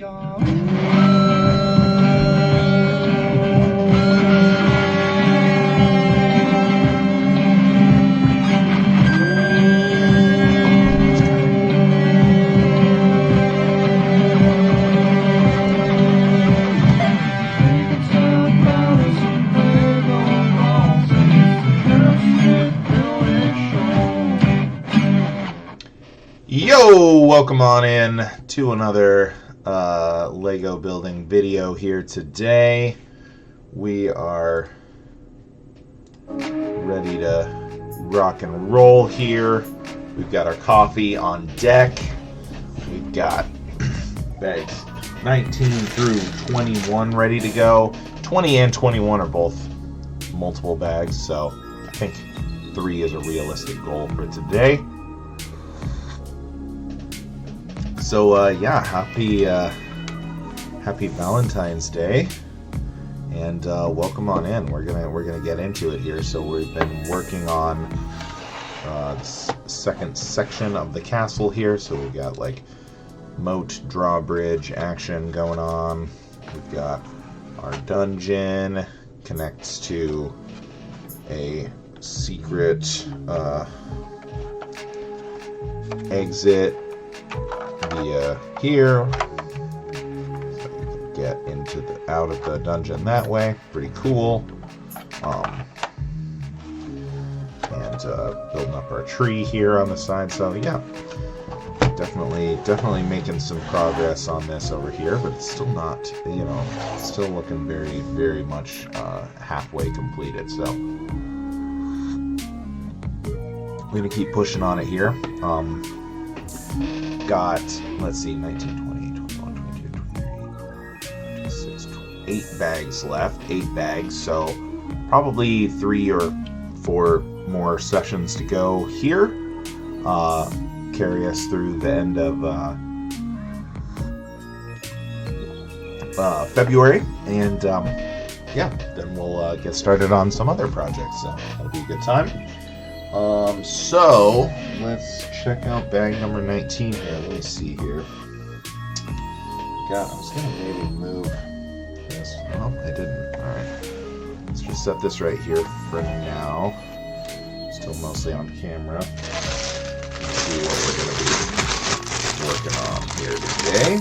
Yo, welcome on in to another Lego building video here today. We are ready to rock and roll here. We've got our coffee on deck. We've got bags 19 through 21 ready to go. 20 and 21 are both multiple bags, so I think 3 is a realistic goal for today. So yeah, happy Valentine's Day, and welcome on in. We're gonna get into it here. So we've been working on the second section of the castle here. So we've got like moat, drawbridge action going on. We've got our dungeon connects to a secret exit via here, so you can get out of the dungeon that way. Pretty cool. And building up our tree here on the side. So yeah, definitely making some progress on this over here, but it's still not, still looking very, very much halfway completed. So we're gonna keep pushing on it here. Got, let's see, 19, 20, 21, 22, 23, 26, 8 bags left. 8 bags, so probably 3 or 4 more sessions to go here. Carry us through the end of February, and yeah, then we'll get started on some other projects, so that'll be a good time. So let's check out bag number 19 here. Let me see here. I was gonna maybe move this. Well, I didn't. Alright. Let's just set this right here for now. Still mostly on camera. Let's see what we're gonna be working on here today.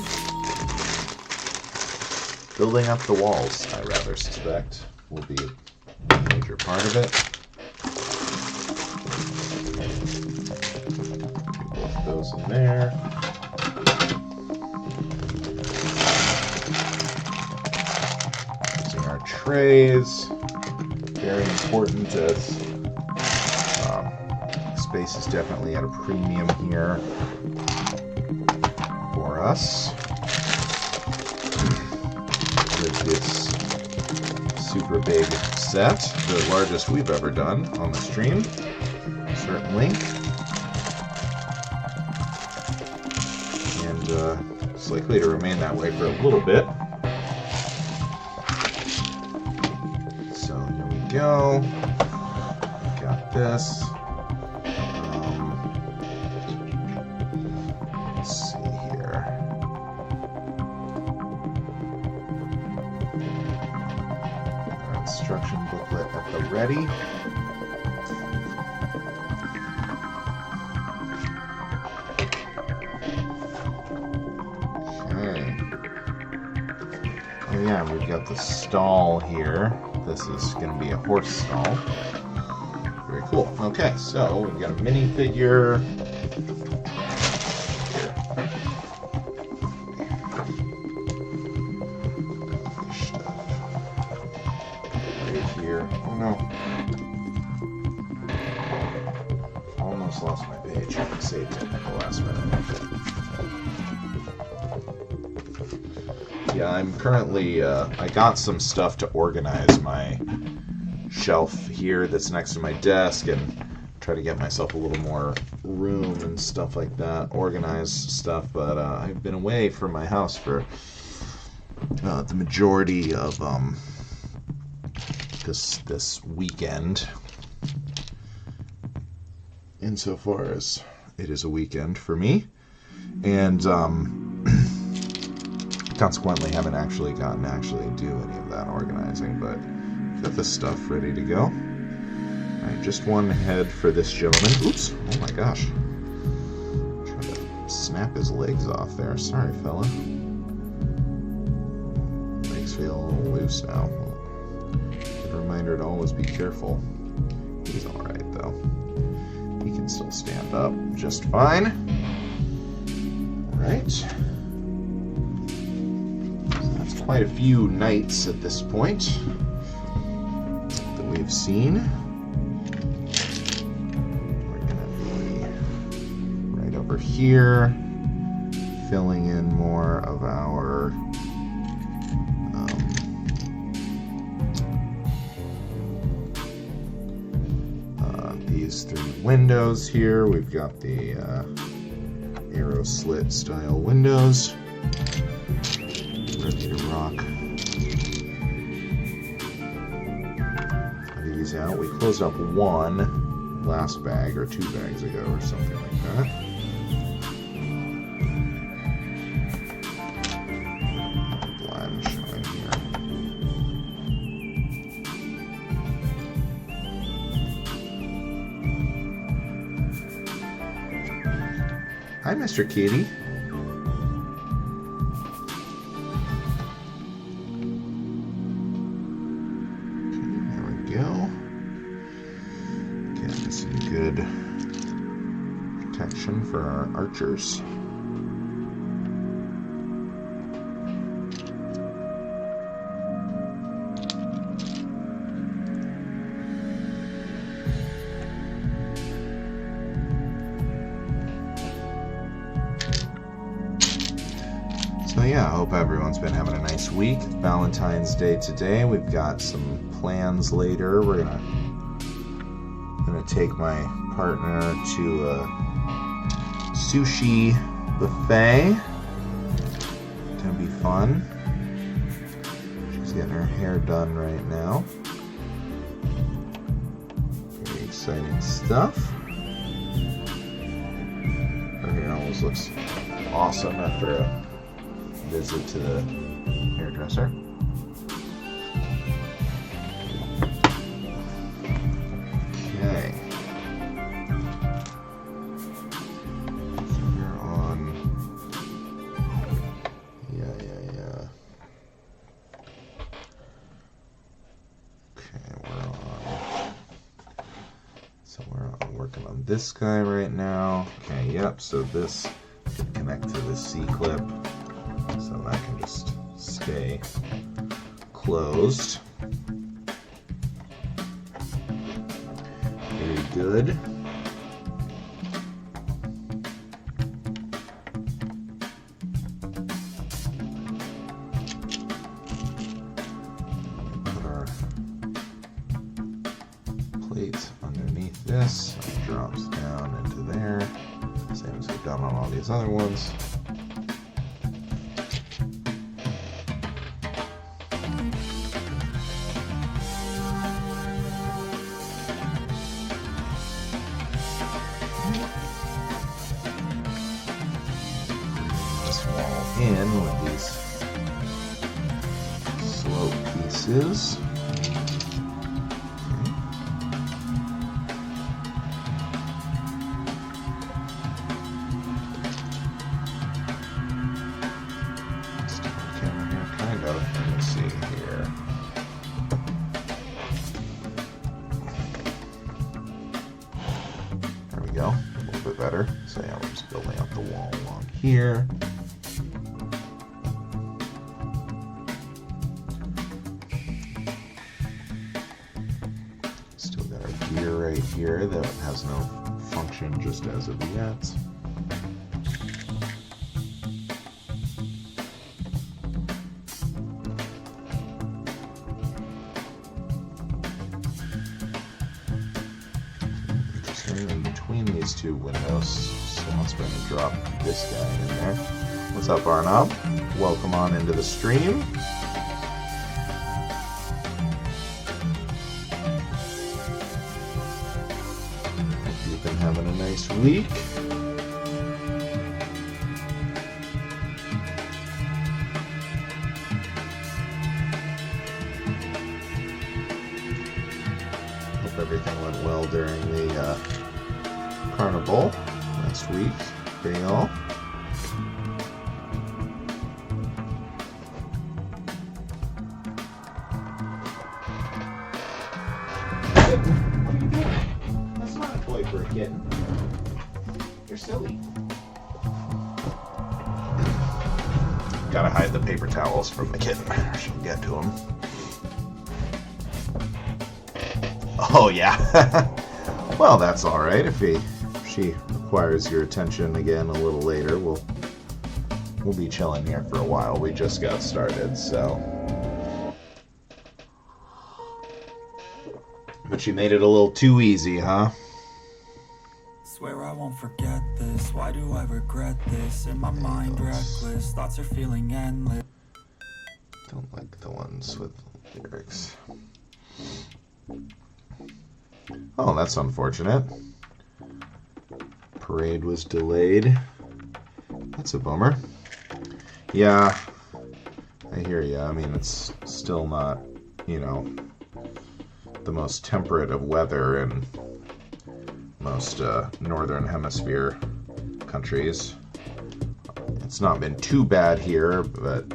Building up the walls, I rather suspect, will be a major part of it. Those in there. Using our trays, very important as space is definitely at a premium here for us. With this super big set, the largest we've ever done on the stream, certainly. It's likely to remain that way for a little bit. So here we go. Got this. Let's see here. Our instruction booklet at the ready. Yeah, we've got the stall here. This is going to be a horse stall. Very cool. Okay, so we've got a minifigure. Right here. Oh no. Almost lost my page. I saved it at the last minute. Yeah, I'm currently, I got some stuff to organize my shelf here that's next to my desk and try to get myself a little more room and stuff like that, organized stuff, but I've been away from my house for the majority of this weekend, insofar as it is a weekend for me, and consequently haven't actually gotten to actually do any of that organizing, but got the stuff ready to go. Alright, just one head for this gentleman. Oops, oh my gosh. Trying to snap his legs off there. Sorry, fella. Legs feel a little loose now. Good reminder to always be careful. He's alright though. He can still stand up just fine. Alright. So that's quite a few knights at this point that we've seen. We're going to be right over here, filling in more of our these 3 windows here. We've got the arrow slit style windows ready to rock these out. We closed up one last bag or 2 bags ago or something like that. Blend showing here. Hi, Mr. Kitty. Good protection for our archers. So yeah, I hope everyone's been having a nice week. Valentine's Day today. We've got some plans later. We're gonna take my partner to a sushi buffet. It's gonna be fun. She's getting her hair done right now. Very exciting stuff. Her hair always looks awesome after a visit to the hairdresser. Okay. So we're on. Yeah. Okay, we're on. So we're working on this guy right now. Okay, yep. So this can connect to the C-clip, so that can just stay closed. Very good. Put our plate underneath this, so it drops down into there, same as we've done on all these other ones. In with these slope pieces. Camera here, kind of. Let me see here. There we go. A little bit better. So yeah, we're just building up the wall along here. Right here that has no function just as of yet. Interesting, in between these 2 windows slots, we're going to drop this guy in there. What's up, Arnob? Welcome on into the stream. Having a nice week. everything went well during the carnival last week for y'all. What are you doing? That's not a toy for a kitten. You're silly. Gotta hide the paper towels from the kitten, or she'll get to them. Oh yeah. Well, that's all right. If she requires your attention again a little later, we'll be chilling here for a while. We just got started, so. But you made it a little too easy, huh? Swear I won't forget this. Why do I regret this? In my mind, reckless thoughts are feeling endless. Don't like the ones with lyrics. Oh, that's unfortunate. Parade was delayed. That's a bummer. Yeah, I hear ya. I mean, it's still not, you know, the most temperate of weather in most northern hemisphere countries. It's not been too bad here, but,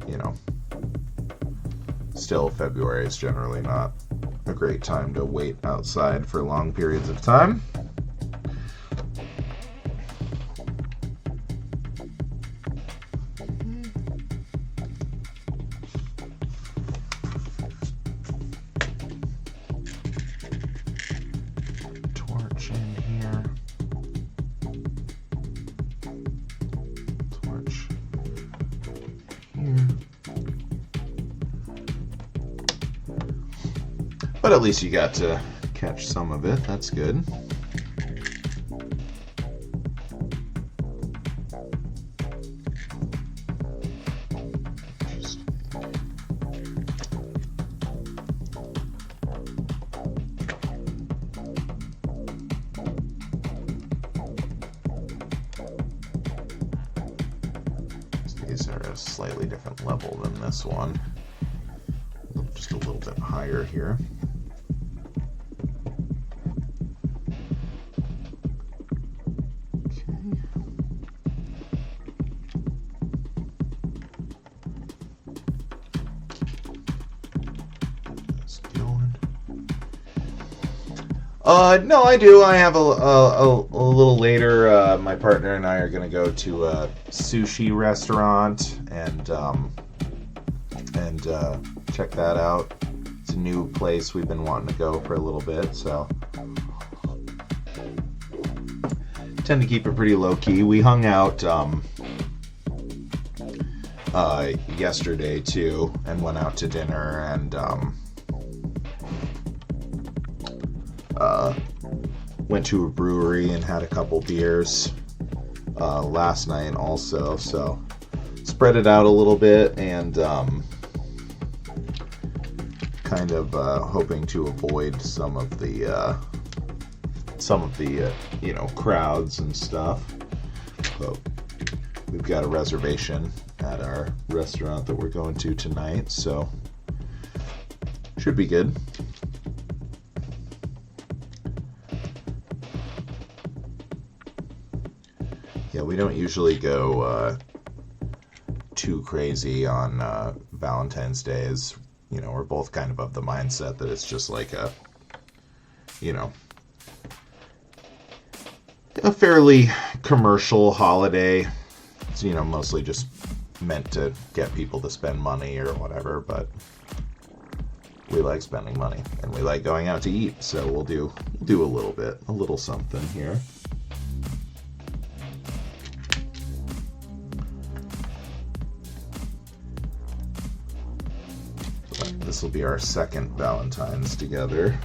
you know, still February is generally not a great time to wait outside for long periods of time. Torch in here. Torch here. But at least you got to catch some of it. That's good. These are a slightly different level than this one. Just a little bit higher here. No, I do. I have a little later. My partner and I are going to go to a sushi restaurant and check that out. It's a new place we've been wanting to go for a little bit, so tend to keep it pretty low key. We hung out yesterday too, and went out to dinner and went to a brewery and had a couple beers last night also, so spread it out a little bit and kind of hoping to avoid some of the you know, crowds and stuff. But we've got a reservation at our restaurant that we're going to tonight, so should be good. Yeah, we don't usually go too crazy on Valentine's Days. You know, we're both kind of the mindset that it's just like a, you know, a fairly commercial holiday. It's, you know, mostly just meant to get people to spend money or whatever, but we like spending money and we like going out to eat, so we'll do a little bit, a little something here. This will be our second Valentine's together.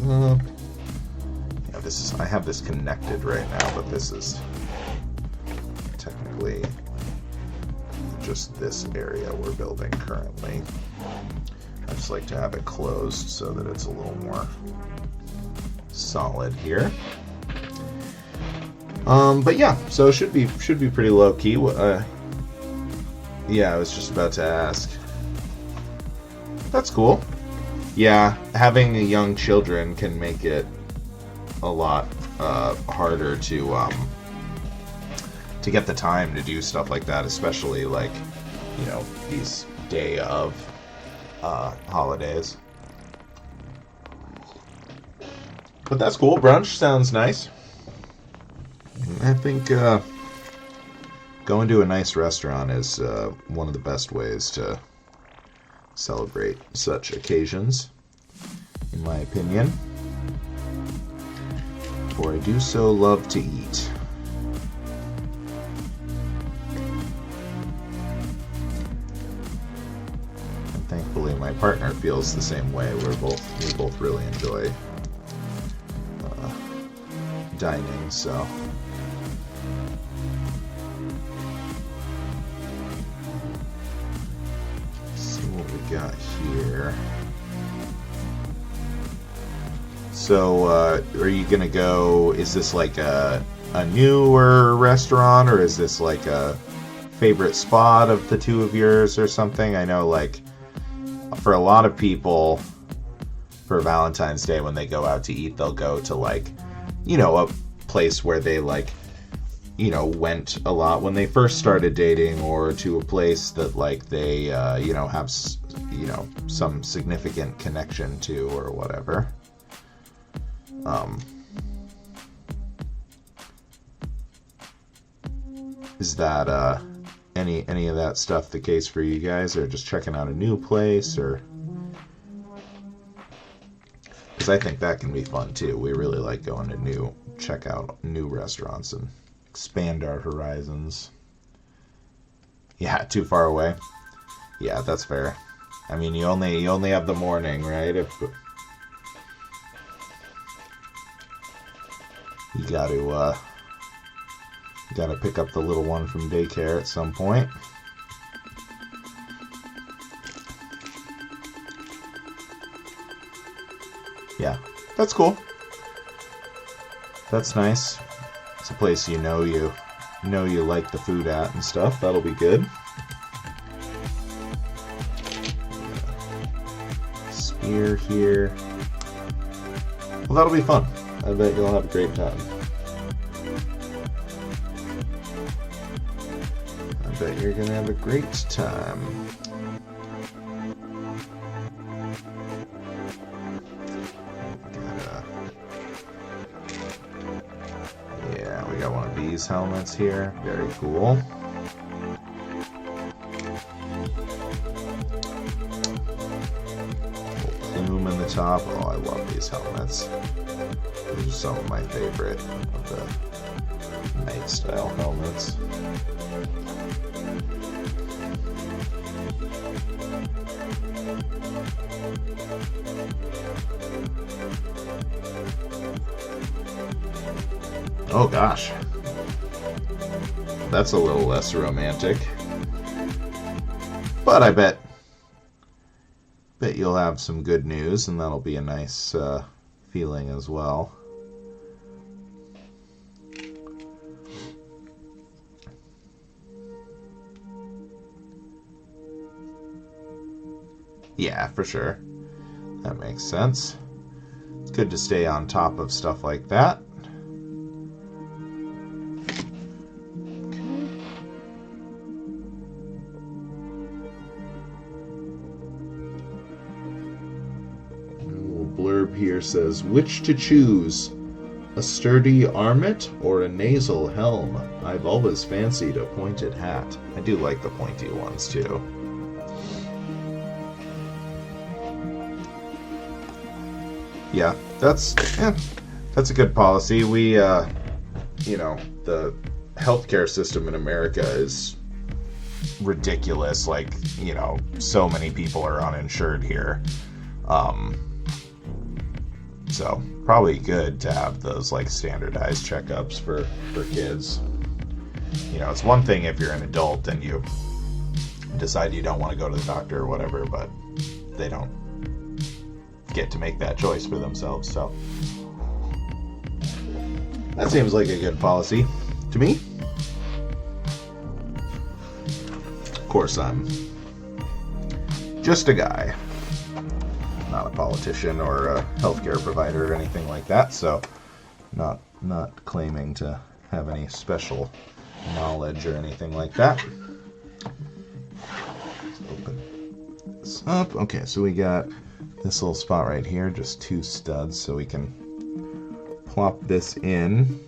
Yeah, I have this connected right now, but this is technically just this area we're building currently. I just like to have it closed so that it's a little more solid here. But yeah, so it should be pretty low key. Yeah, I was just about to ask. That's cool. Yeah, having young children can make it a lot harder to get the time to do stuff like that, especially like, you know, these day of holidays. But that's cool. Brunch sounds nice. I think going to a nice restaurant is one of the best ways to celebrate such occasions, in my opinion. For I do so love to eat. And thankfully my partner feels the same way. We both really enjoy dining, so got here. So, are you gonna go? Is this like a newer restaurant, or is this like a favorite spot of the two of yours, or something? I know, like, for a lot of people, for Valentine's Day when they go out to eat, they'll go to like, you know, a place where they like, you know, went a lot when they first started dating, or to a place that like they, you know, have, you know, some significant connection to, or whatever. Is that any of that stuff the case for you guys, or just checking out a new place, or? Because I think that can be fun too. We really like going to check out new restaurants and expand our horizons. Yeah, too far away. Yeah, that's fair. I mean, you only have the morning, right? If you gotta pick up the little one from daycare at some point. Yeah, that's cool. That's nice. It's a place you like the food at and stuff. That'll be good. Spear here. Well, that'll be fun. I bet you'll have a great time. I bet you're gonna have a great time. Yeah, we got one of these helmets here. Very cool. Plume in the top. Oh, I love these helmets. These are some of my favorite of the night style helmets. Oh gosh, that's a little less romantic, but I bet you'll have some good news, and that'll be a nice feeling as well. Yeah, for sure. That makes sense. It's good to stay on top of stuff like that. Blurb here says, which to choose, a sturdy armet or a nasal helm? I've always fancied a pointed hat. I do like the pointy ones too. Yeah, that's a good policy. We, you know, the healthcare system in America is ridiculous. Like, you know, so many people are uninsured here. So probably good to have those like standardized checkups for kids. You know, it's one thing if you're an adult and you decide you don't want to go to the doctor or whatever, but they don't get to make that choice for themselves. So that seems like a good policy to me. course, I'm just a guy, not a politician or a healthcare provider or anything like that, so not claiming to have any special knowledge or anything like that. Let's open this up. Okay, so we got this little spot right here, just 2 studs, so we can plop this in,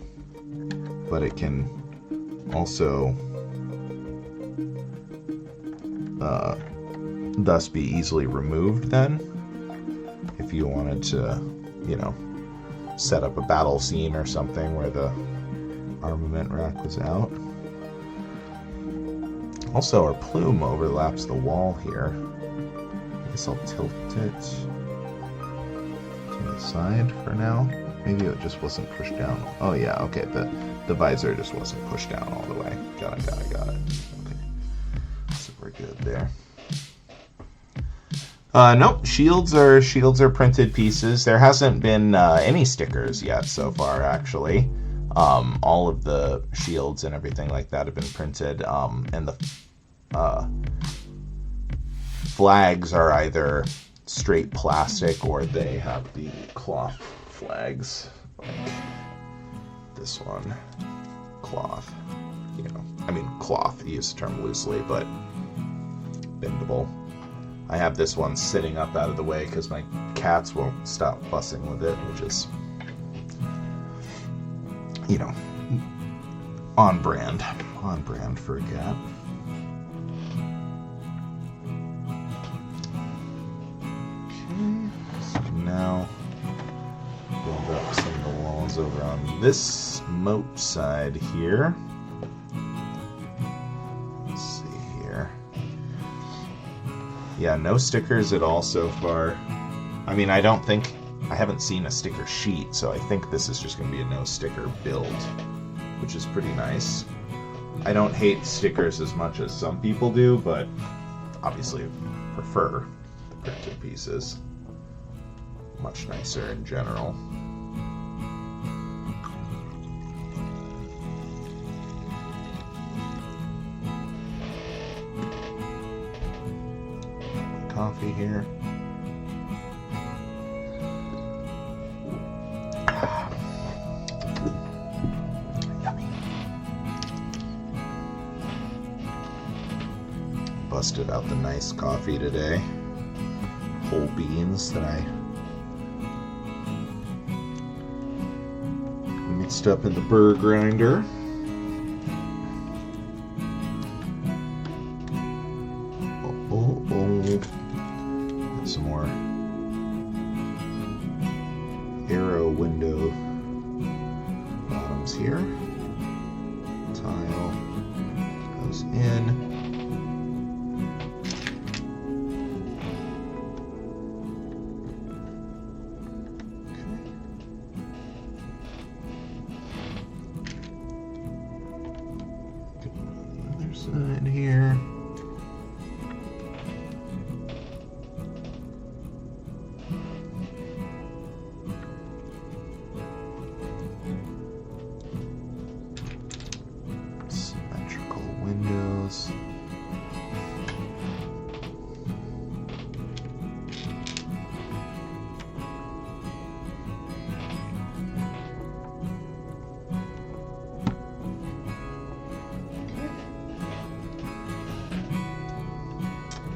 but it can also thus be easily removed then, if you wanted to, you know, set up a battle scene or something where the armament rack was out. Also, our plume overlaps the wall here. I guess I'll tilt it to the side for now. Maybe it just wasn't pushed down. Oh yeah, okay, the visor just wasn't pushed down all the way. Got it. Okay, so we're good there. Nope, shields are printed pieces. There hasn't been any stickers yet so far, actually. All of the shields and everything like that have been printed, and the flags are either straight plastic or they have the cloth flags, like this one, cloth. You know, I mean cloth, use the term loosely, but bendable. I have this one sitting up out of the way because my cats won't stop fussing with it, which is, you know, on brand for a cat. Okay, so now build up some of the walls over on this moat side here. Let's see here. Yeah, no stickers at all so far. I mean, I haven't seen a sticker sheet, so I think this is just going to be a no sticker build, which is pretty nice. I don't hate stickers as much as some people do, but obviously prefer the printed pieces. Much nicer in general. Coffee here. Yummy. Busted out the nice coffee today. Whole beans that I mixed up in the burr grinder. Some more arrow window bottoms here. Tile goes in. Okay. Get on the other side here. Windows.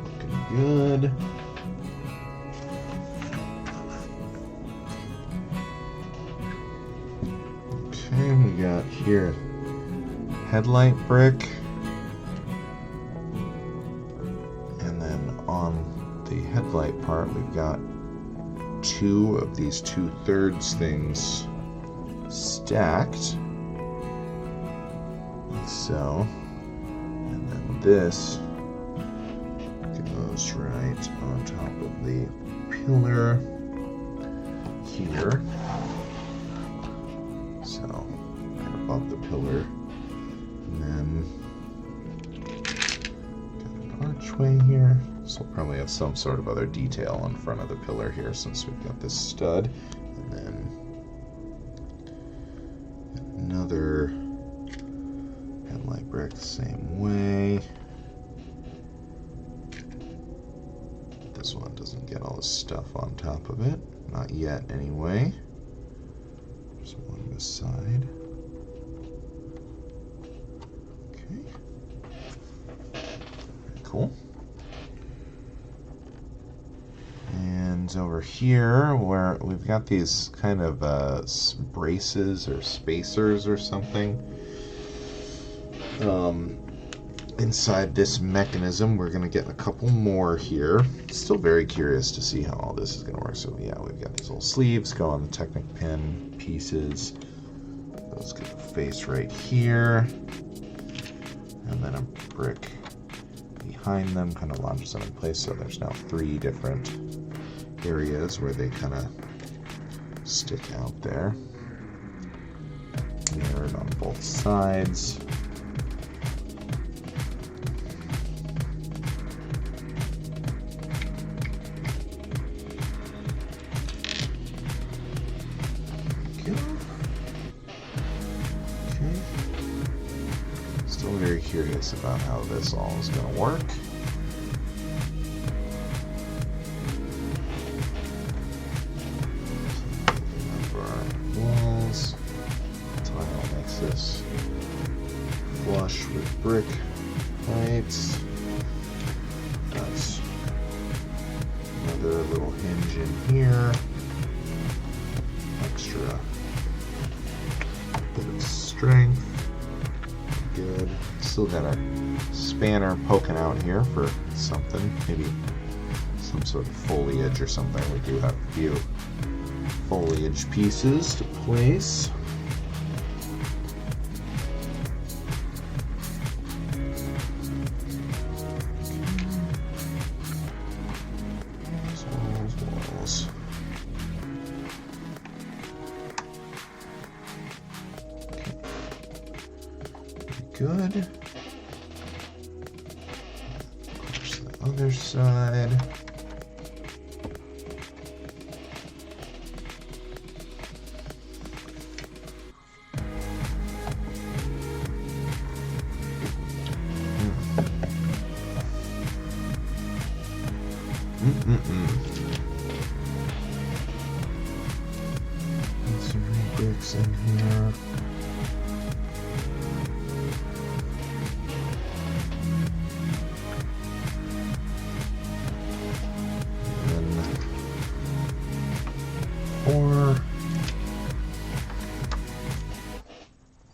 Looking good. Okay, we got here headlight brick. The headlight part, we've got 2 of these 2/3 things stacked, like so, and then this goes right on top of the pillar here, so right above the pillar, and then got an archway here. So we'll probably have some sort of other detail in front of the pillar here since we've got this stud. And then another headlight brick the same way. this one doesn't get all the stuff on top of it. Not yet, anyway. Just one beside. Okay. Very cool. And over here, where we've got these kind of braces or spacers or something. Inside this mechanism, we're going to get a couple more here. Still very curious to see how all this is going to work. So yeah, we've got these little sleeves go on the Technic pin pieces. Those get the face right here. And then a brick behind them kind of launches them in place. So there's now 3 different areas where they kind of stick out there. Mirrored on both sides. Very curious about how this all is going to work. For our walls, tile makes this flush with brick heights. That's another little hinge in here. Extra bit of strength. Good. Still got our spanner poking out here for something, maybe some sort of foliage or something. We do have a few foliage pieces to place. Walls. Good. Push the other side. Some bricks in here.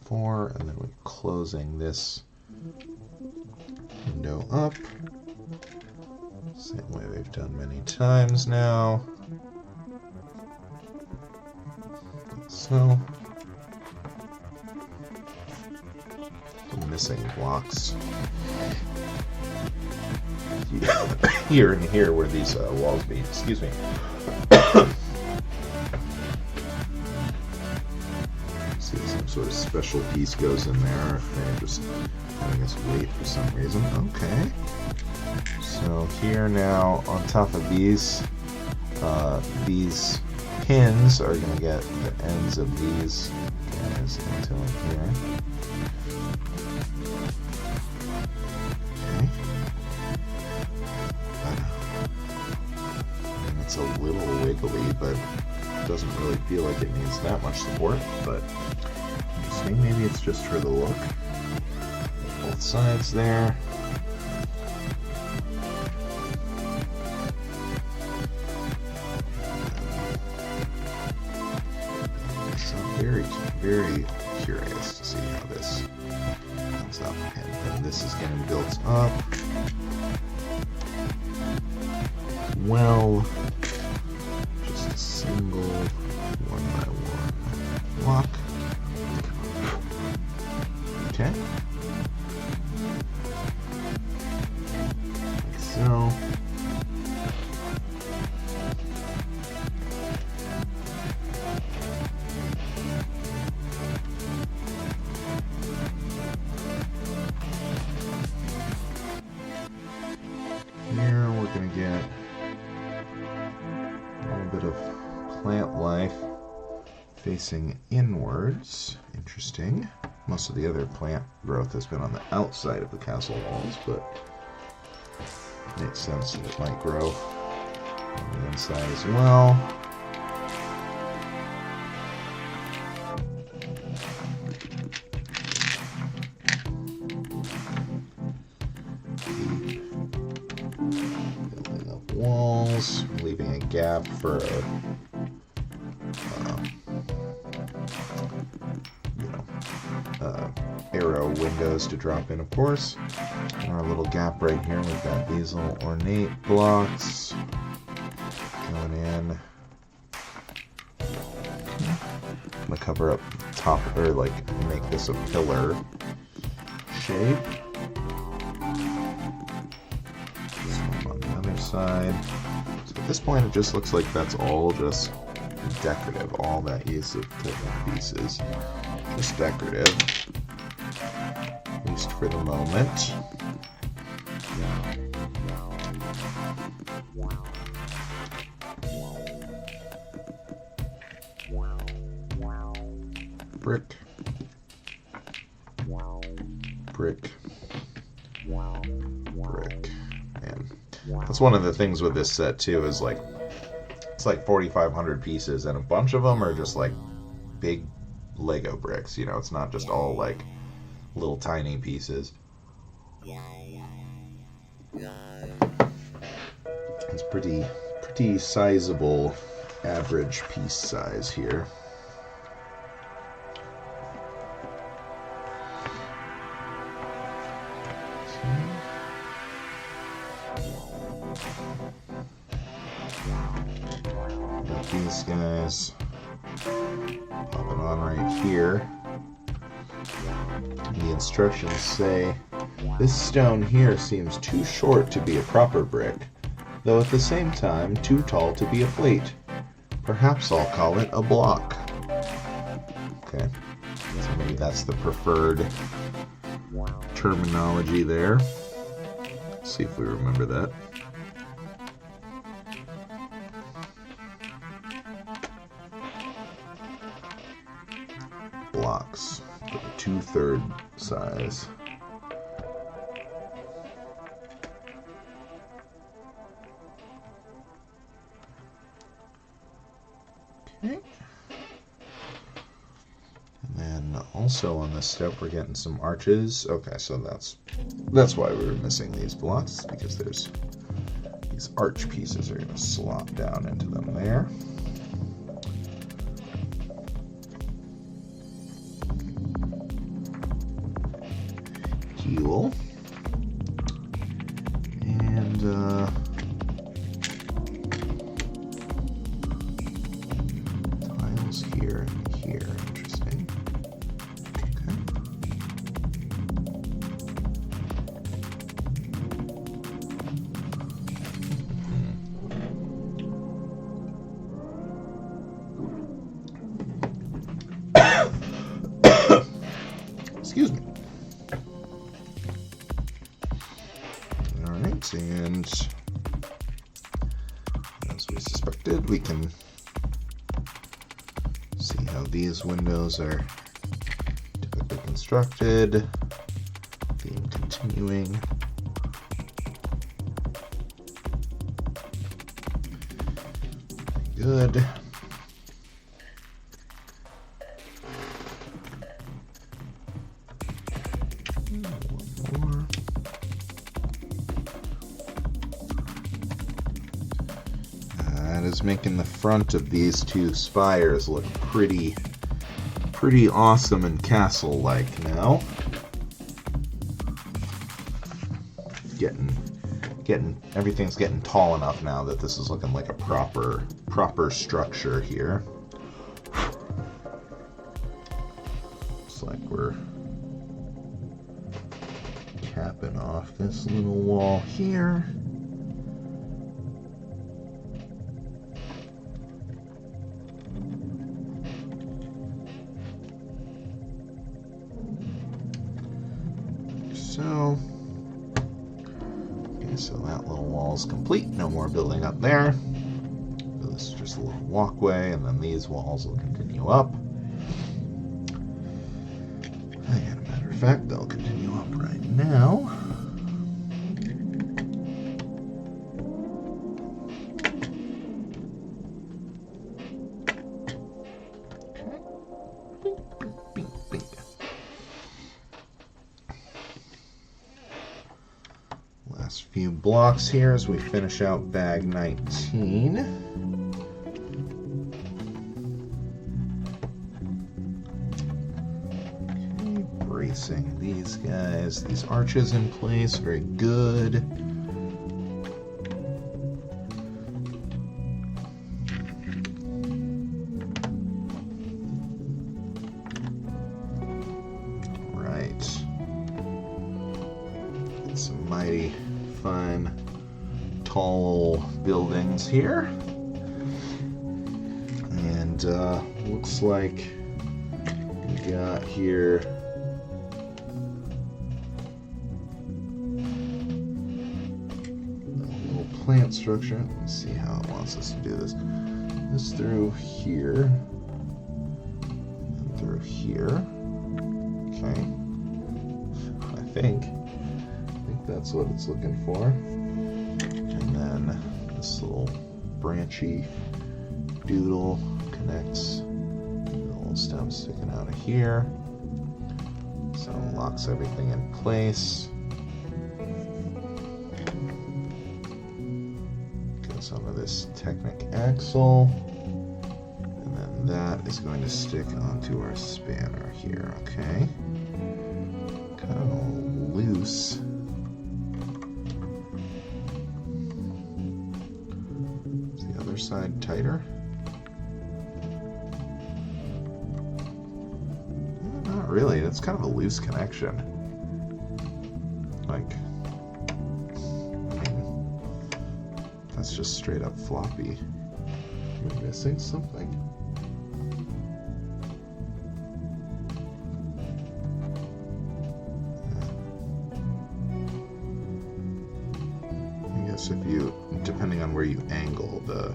Four, and then we're closing this window up. Same way we've done many times now. So, the missing blocks here and here where these walls be. Excuse me. See, some sort of special piece goes in there. They're just having us wait for some reason. Okay. So here now, on top of these pins are going to get the ends of these guys into here. Okay. I mean, it's a little wiggly, but it doesn't really feel like it needs that much support. But interesting. Maybe it's just for the look. Both sides there. Very curious to see how this comes up, and then this is getting built up. Well, just a single 1x1 block. Okay. Like so. Here we're going to get a little bit of plant life facing inwards. Interesting. Most of the other plant growth has been on the outside of the castle walls, but it makes sense that it might grow On the inside as well. Building up walls, leaving a gap for arrow windows to drop in, of course. And our little gap right here, we've got these little ornate blocks going in. I'm gonna cover up top, or like make this a pillar shape. This one on the other side. So at this point, it just looks like that's all just decorative. All that use of pieces, just decorative. At least for the moment. Brick. Brick. Brick. Man, that's one of the things with this set too, is like it's like 4,500 pieces, and a bunch of them are just like big Lego bricks. You know, it's not just all like little tiny pieces. It's pretty sizable average piece size here. Got these guys popping on right here. The instructions say, this stone here seems too short to be a proper brick, though at the same time too tall to be a plate. Perhaps I'll call it a block. Okay, so maybe that's the preferred terminology there. Let's see if we remember that. Blocks. 2/3 size. Okay. And then also on this step we're getting some arches. Okay, so that's why we were missing these blocks, because there's these arch pieces are going to slot down into them there. Keel. And tiles here and here. Interesting. Okay. Excuse me. Alright, and as we suspected, we can see how these windows are typically constructed. Theme continuing. Good. One more. That is making the front of these two spires look pretty awesome and castle-like now. Everything's getting tall enough now that this is looking like a proper structure here. Looks like we're capping off this little wall here. So, okay, so that little wall is complete. No more building up there. So this is just a little walkway, and then these walls will continue up. And a matter of fact, they'll continue up right now. few blocks here as we finish out bag 19. Bracing these guys, these arches in place, very good. Right. Some mighty fine, tall buildings here. And looks like we got here plant structure. Let me see how it wants us to do this. This through here and through here. Okay. I think that's what it's looking for. And then this little branchy doodle connects the little stem sticking out of here. So it locks everything in place. Some of this Technic axle, and then that is going to stick onto our spanner here. Okay, kind of loose. Is the other side tighter? Not really. It's kind of a loose connection. Like, that's just straight up floppy. Am I missing something? I guess if you, depending on where you angle the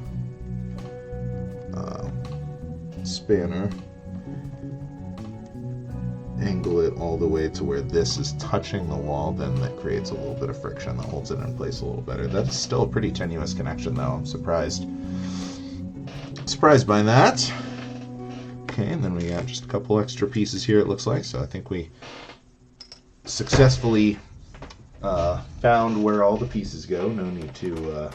spanner, angle it all the way to where this is touching the wall, then that creates a little bit of friction that holds it in place a little better. That is still a pretty tenuous connection though. I'm surprised by that. Okay, and then we got just a couple extra pieces here it looks like, so I think we successfully found where all the pieces go. No need to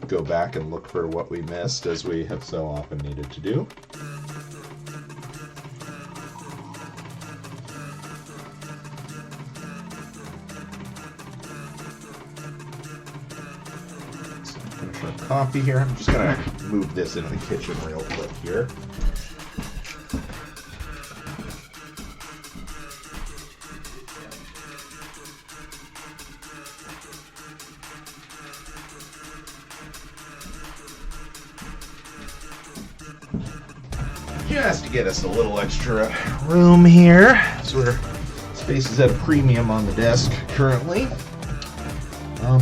go back and look for what we missed, as we have so often needed to do. Coffee here. I'm just gonna move this into the kitchen real quick here. Just to get us a little extra room here. So space is at a premium on the desk currently.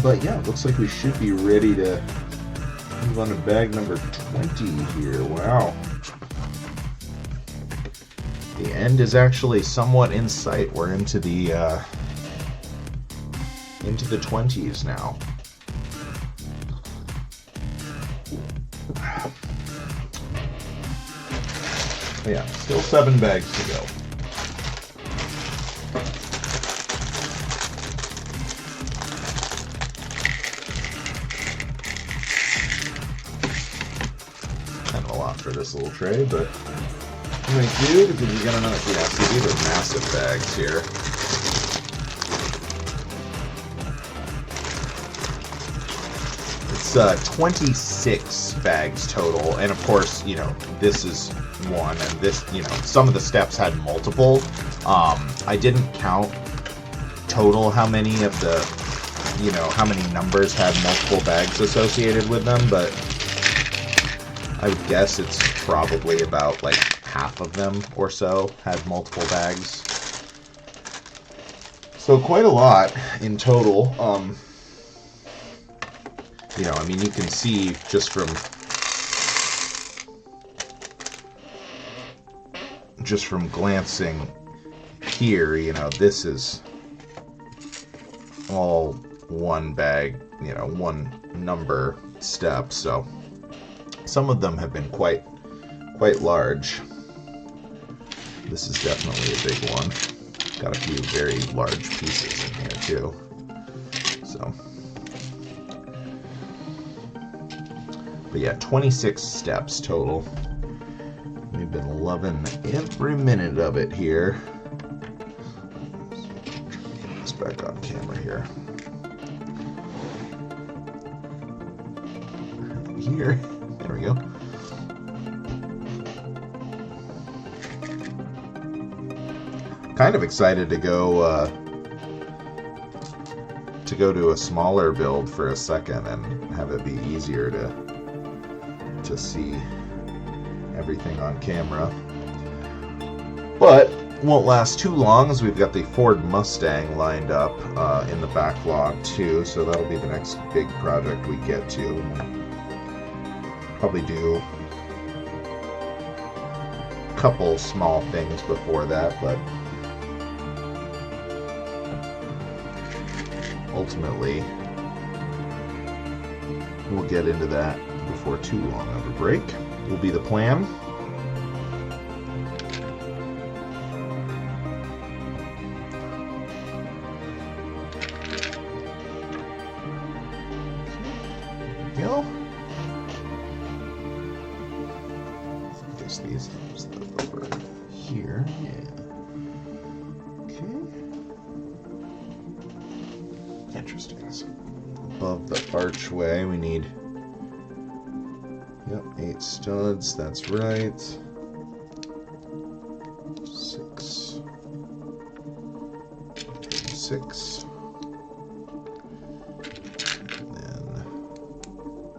But yeah, it looks like we should be ready to move on to bag number 20 here. Wow. The end is actually somewhat in sight. We're into the 20s now. Yeah, still 7 bags to go. For this little tray, but I'm going to do because we got another. Yeah, see, these are massive bags here. It's 26 bags total, and of course, you know, this is one, and this, you know, some of the steps had multiple. I didn't count total how many of the, you know, how many numbers had multiple bags associated with them, but I would guess it's probably about like half of them or so had multiple bags. So quite a lot in total. You know, I mean, you can see just from glancing here, you know, this is all one bag, you know, one number step, so some of them have been quite large. This is definitely a big one. got a few very large pieces in here too. So, but yeah, 26 steps total. We've been loving every minute of it here. Get this back on camera here. Here, there we go. Kind of excited to go to a smaller build for a second and have it be easier to see everything on camera. But won't last too long, as we've got the Ford Mustang lined up in the backlog too, so that'll be the next big project we get to. We'll probably do a couple small things before that, but ultimately we'll get into that before too long of a break. Will be the plan. There we go. I guess these stuff over here. Yeah. Okay. Interesting. So above the archway, we need. Yep, 8 studs, that's right. 6. 6. And then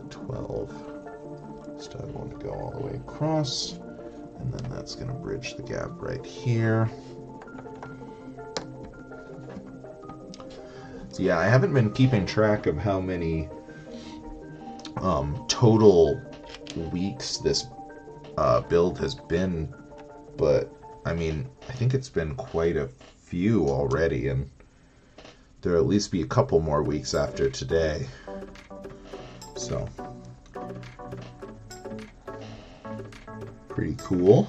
12 stud one to go all the way across. And then that's going to bridge the gap right here. So yeah, I haven't been keeping track of how many total weeks this build has been, but I mean, I think it's been quite a few already, and there'll at least be a couple more weeks after today. So pretty cool.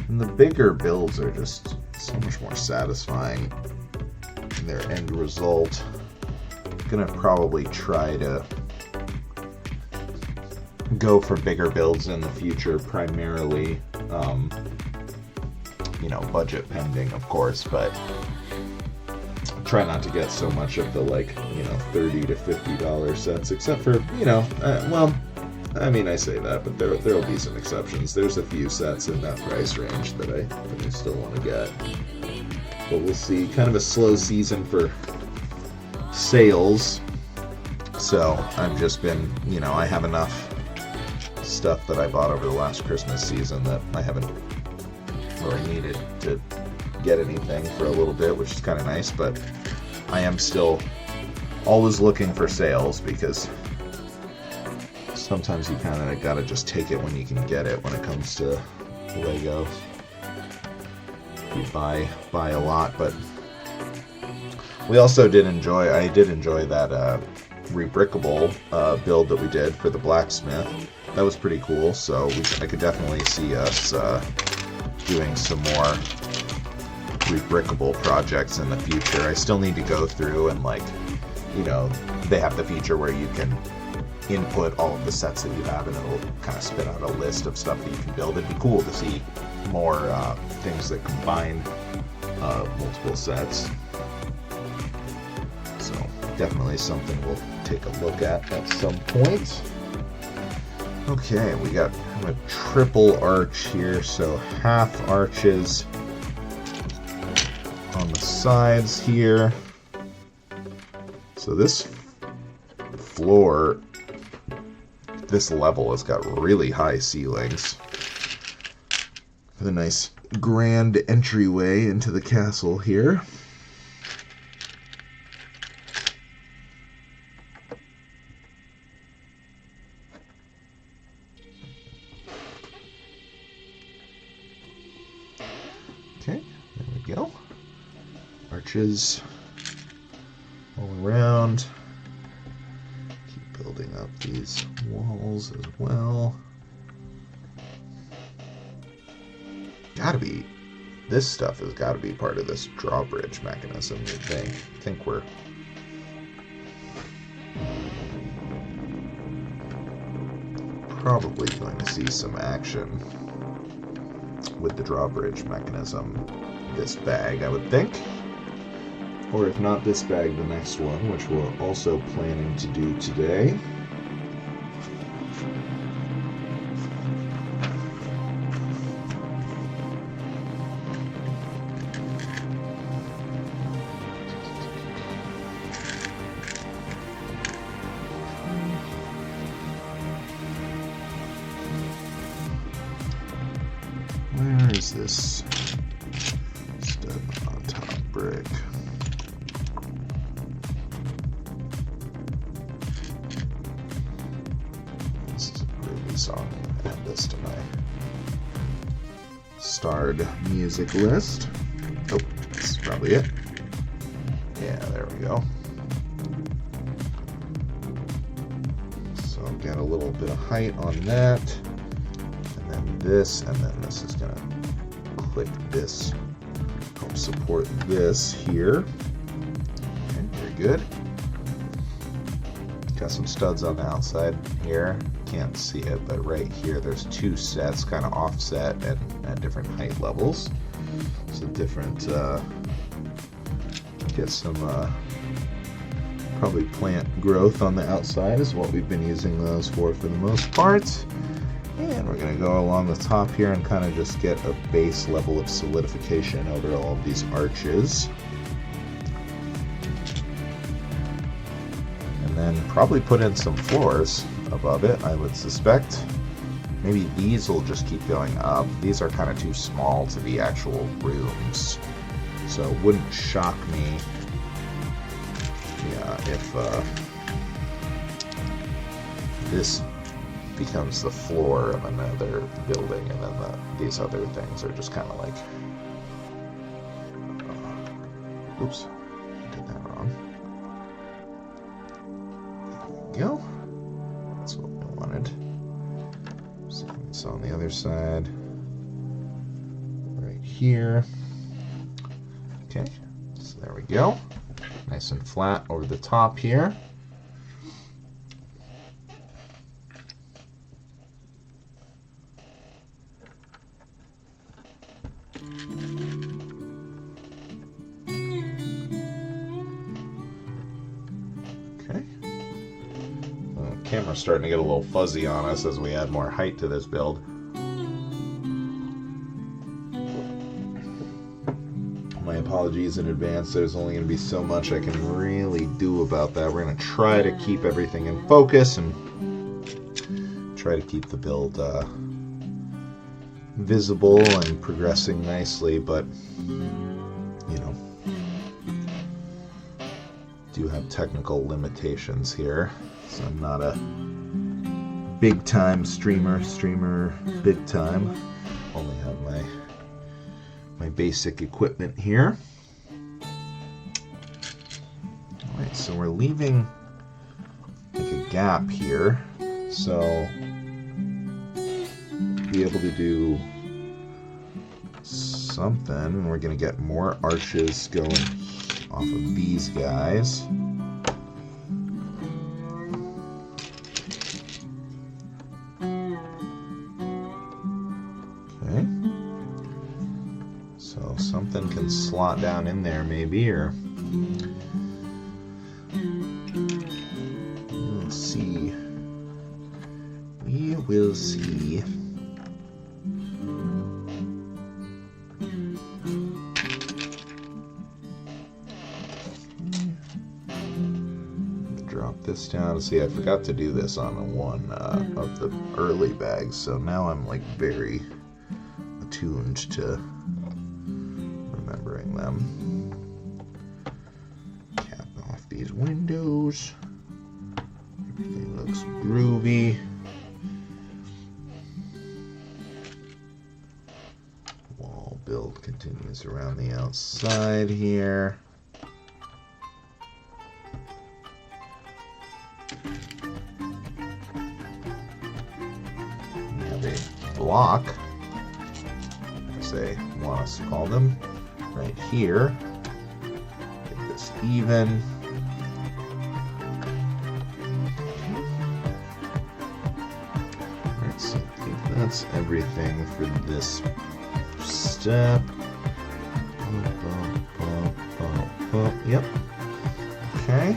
And the bigger builds are just so much more satisfying in their end result. I'm gonna probably try to go for bigger builds in the future, primarily, you know, budget pending, of course, but try not to get so much of the, like, you know, $30 to $50 sets, except for, you know, well, I mean, I say that, but there'll be some exceptions. There's a few sets in that price range that I still want to get, but we'll see. Kind of a slow season for sales, so I've just been, you know, I have enough stuff that I bought over the last Christmas season that I haven't really needed to get anything for a little bit, which is kind of nice, but I am still always looking for sales, because sometimes you kind of gotta just take it when you can get it when it comes to Lego. You buy a lot, but we also did enjoy that rebrickable build that we did for the blacksmith. That was pretty cool, so I could definitely see us doing some more rebrickable projects in the future. I still need to go through and, like, you know, they have the feature where you can input all of the sets that you have, and it'll kind of spit out a list of stuff that you can build. It'd be cool to see more things that combine multiple sets. So definitely something we'll take a look at some point. Okay, we got kind of a triple arch here, so half arches on the sides here. So this floor, this level has got really high ceilings with a nice grand entryway into the castle here. Okay, there we go. Arches all around. Keep building up these walls as well. Gotta be this stuff has got to be part of this drawbridge mechanism, you'd think. I think we're probably going to see some action with the drawbridge mechanism this bag, I would think. Or if not this bag, the next one, which we're also planning to do today. Where is this stud on top brick? This is a groovy song. I'm gonna add this to my starred music list. Oh, this is probably it. Yeah, there we go. So I've got a little bit of height on that. This, and then this is going to click this, help support this here. Okay, very good. Got some studs on the outside here. Can't see it, but right here there's two sets kind of offset and at different height levels. So different, get some probably plant growth on the outside is what we've been using those for the most part. And we're going to go along the top here and kind of just get a base level of solidification over all of these arches. And then probably put in some floors above it, I would suspect. Maybe these will just keep going up. These are kind of too small to be actual rooms. So it wouldn't shock me if this becomes the floor of another building, and then these other things are just kind of like, oops, I did that wrong. There we go. That's what we wanted. Same this on the other side, right here. Okay, so there we go. Nice and flat over the top here. Camera's starting to get a little fuzzy on us as we add more height to this build. My apologies in advance. There's only going to be so much I can really do about that. We're going to try to keep everything in focus and try to keep the build visible and progressing nicely, but you know, do have technical limitations here. So I'm not a big time streamer big time. Only have my basic equipment here. Alright, so we're leaving like a gap here. So be able to do something. We're gonna get more arches going off of these guys. Something can slot down in there maybe, or we'll see. We will see. Drop this down. See, I forgot to do this on one of the early bags, so now I'm like very attuned to remembering them. Cap off these windows. Everything looks groovy. Wall build continues around the outside here. We have a block. they want us to call them, right here. Get this even. Alright, so I think that's everything for this step. Yep. Okay.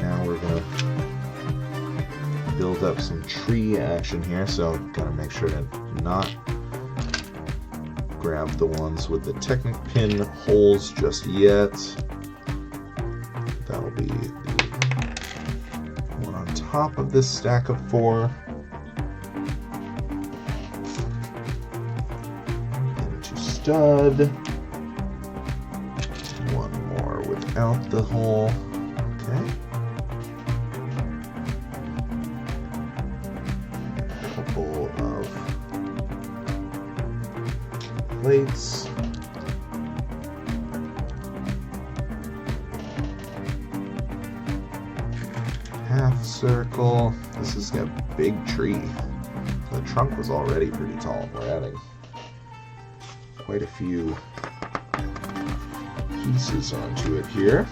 Now we're gonna build up some tree action here, so gotta make sure to not grab the ones with the Technic pin holes just yet. That'll be the one on top of this stack of 4. Into stud. One more without the hole. Okay. A couple of plates. Half circle. This is a big tree. The trunk was already pretty tall. We're adding quite a few pieces onto it here.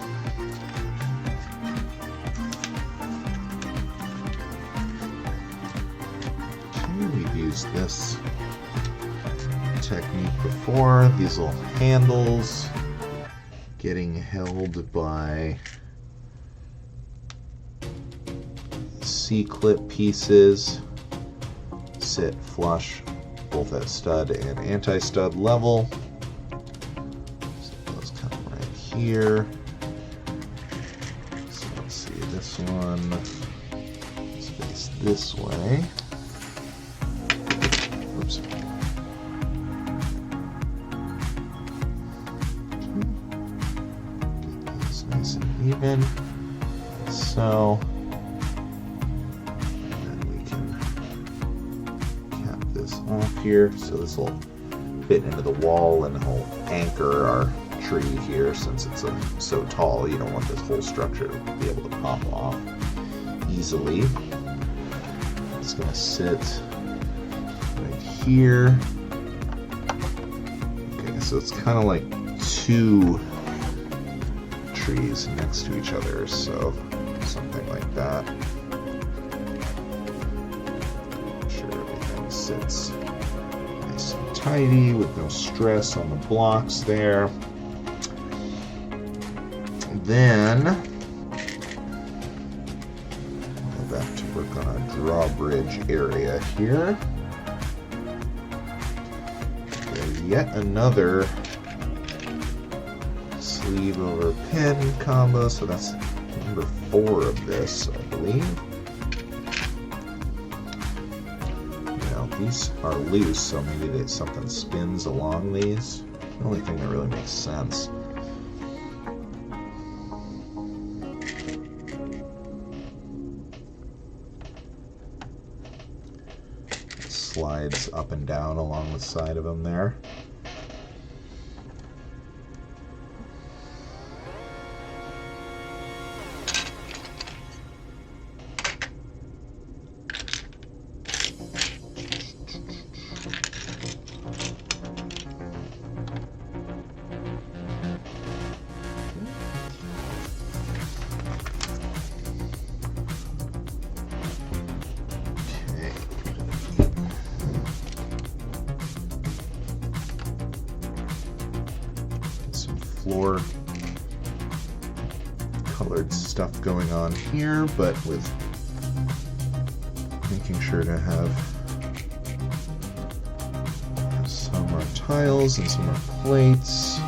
Okay, we've used this technique before. These little handles getting held by C-clip pieces, sit flush both at stud and anti-stud level. So those come right here. So let's see, this one is faced this way. Oops. Get these nice and even. So off here, so this will fit into the wall and it'll anchor our tree here. Since it's so tall, you don't want this whole structure to be able to pop off easily. It's going to sit right here. Okay, so it's kind of like 2 trees next to each other, so something like that. Sits nice and tidy with no stress on the blocks there. Then go back to work on a drawbridge area here. There's yet another sleeve over pin combo, so that's number 4 of this, I believe. These are loose, so maybe something spins along these. The only thing that really makes sense. It slides up and down along the side of them there. Floor colored stuff going on here, but with making sure to have some more tiles and some more plates.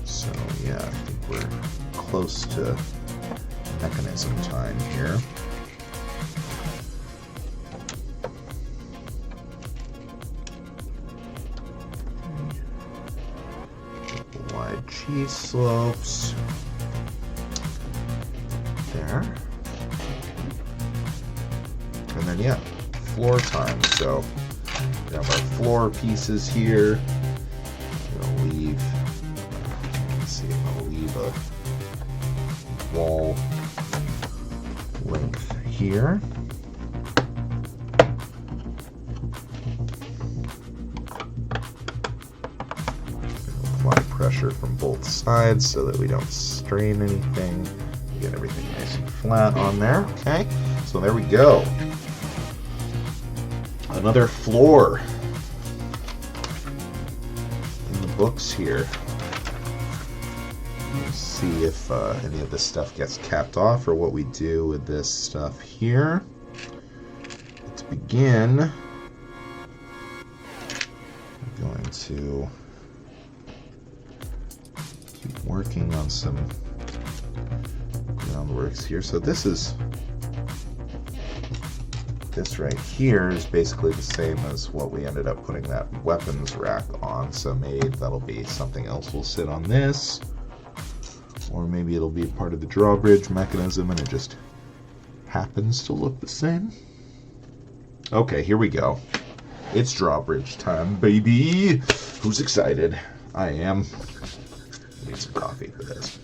So yeah, I think we're close to mechanism time here. Wide cheese slopes there, and then yeah, floor time. So we have our floor pieces here. I'm gonna leave. Let's see, I'm gonna leave a wall length here. sides so that we don't strain anything. We get everything nice and flat on there. Okay, so there we go. Another floor in the books here. Let's see if any of this stuff gets capped off or what we do with this stuff here. To begin, I'm going to keep working on some groundworks here. So this right here is basically the same as what we ended up putting that weapons rack on. So maybe that'll be something else will sit on this, or maybe it'll be part of the drawbridge mechanism and it just happens to look the same. Okay, here we go. It's drawbridge time, baby. Who's excited? I am. I need some coffee for this.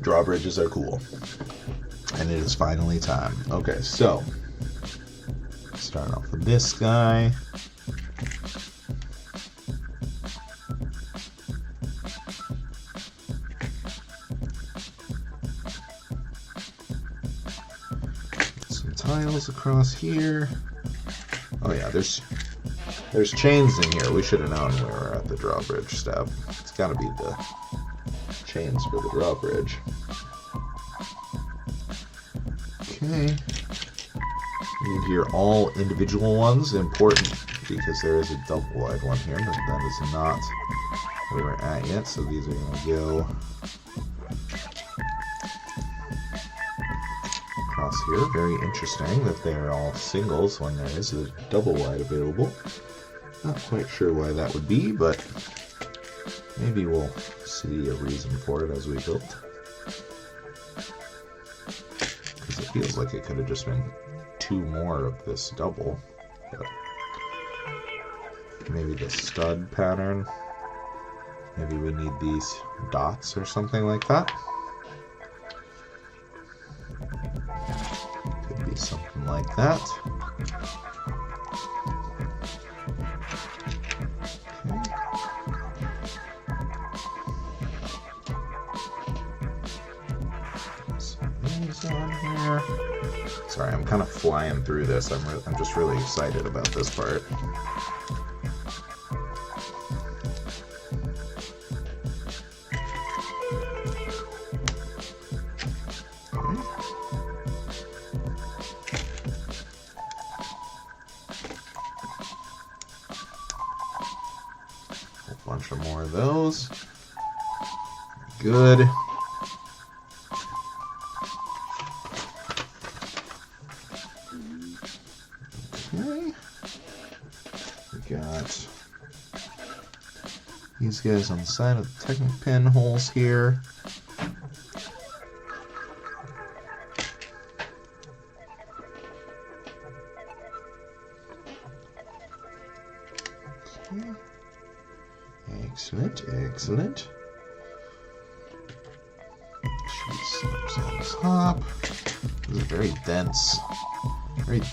Drawbridges are cool. And it is finally time. Okay, so start off with this guy. Some tiles across here. Oh yeah, there's chains in here. We should have known we were at the drawbridge step. It's got to be the chains for the drawbridge. Okay. Need here all individual ones, important because there is a double wide one here, but that is not where we're at yet, so these are going to go across here. Very interesting that they're all singles when there is a double wide available. Not quite sure why that would be, but maybe we'll see a reason for it as we build. It feels like it could have just been two more of this double, but maybe the stud pattern. Maybe we need these dots or something like that. Could be something like that. On here. Sorry, I'm kind of flying through this. I'm just really excited about this part. A bunch of more of those. Good. Got these guys on the side of the technic pinholes here. Okay. Excellent, excellent. Shoot slips on top. This is a very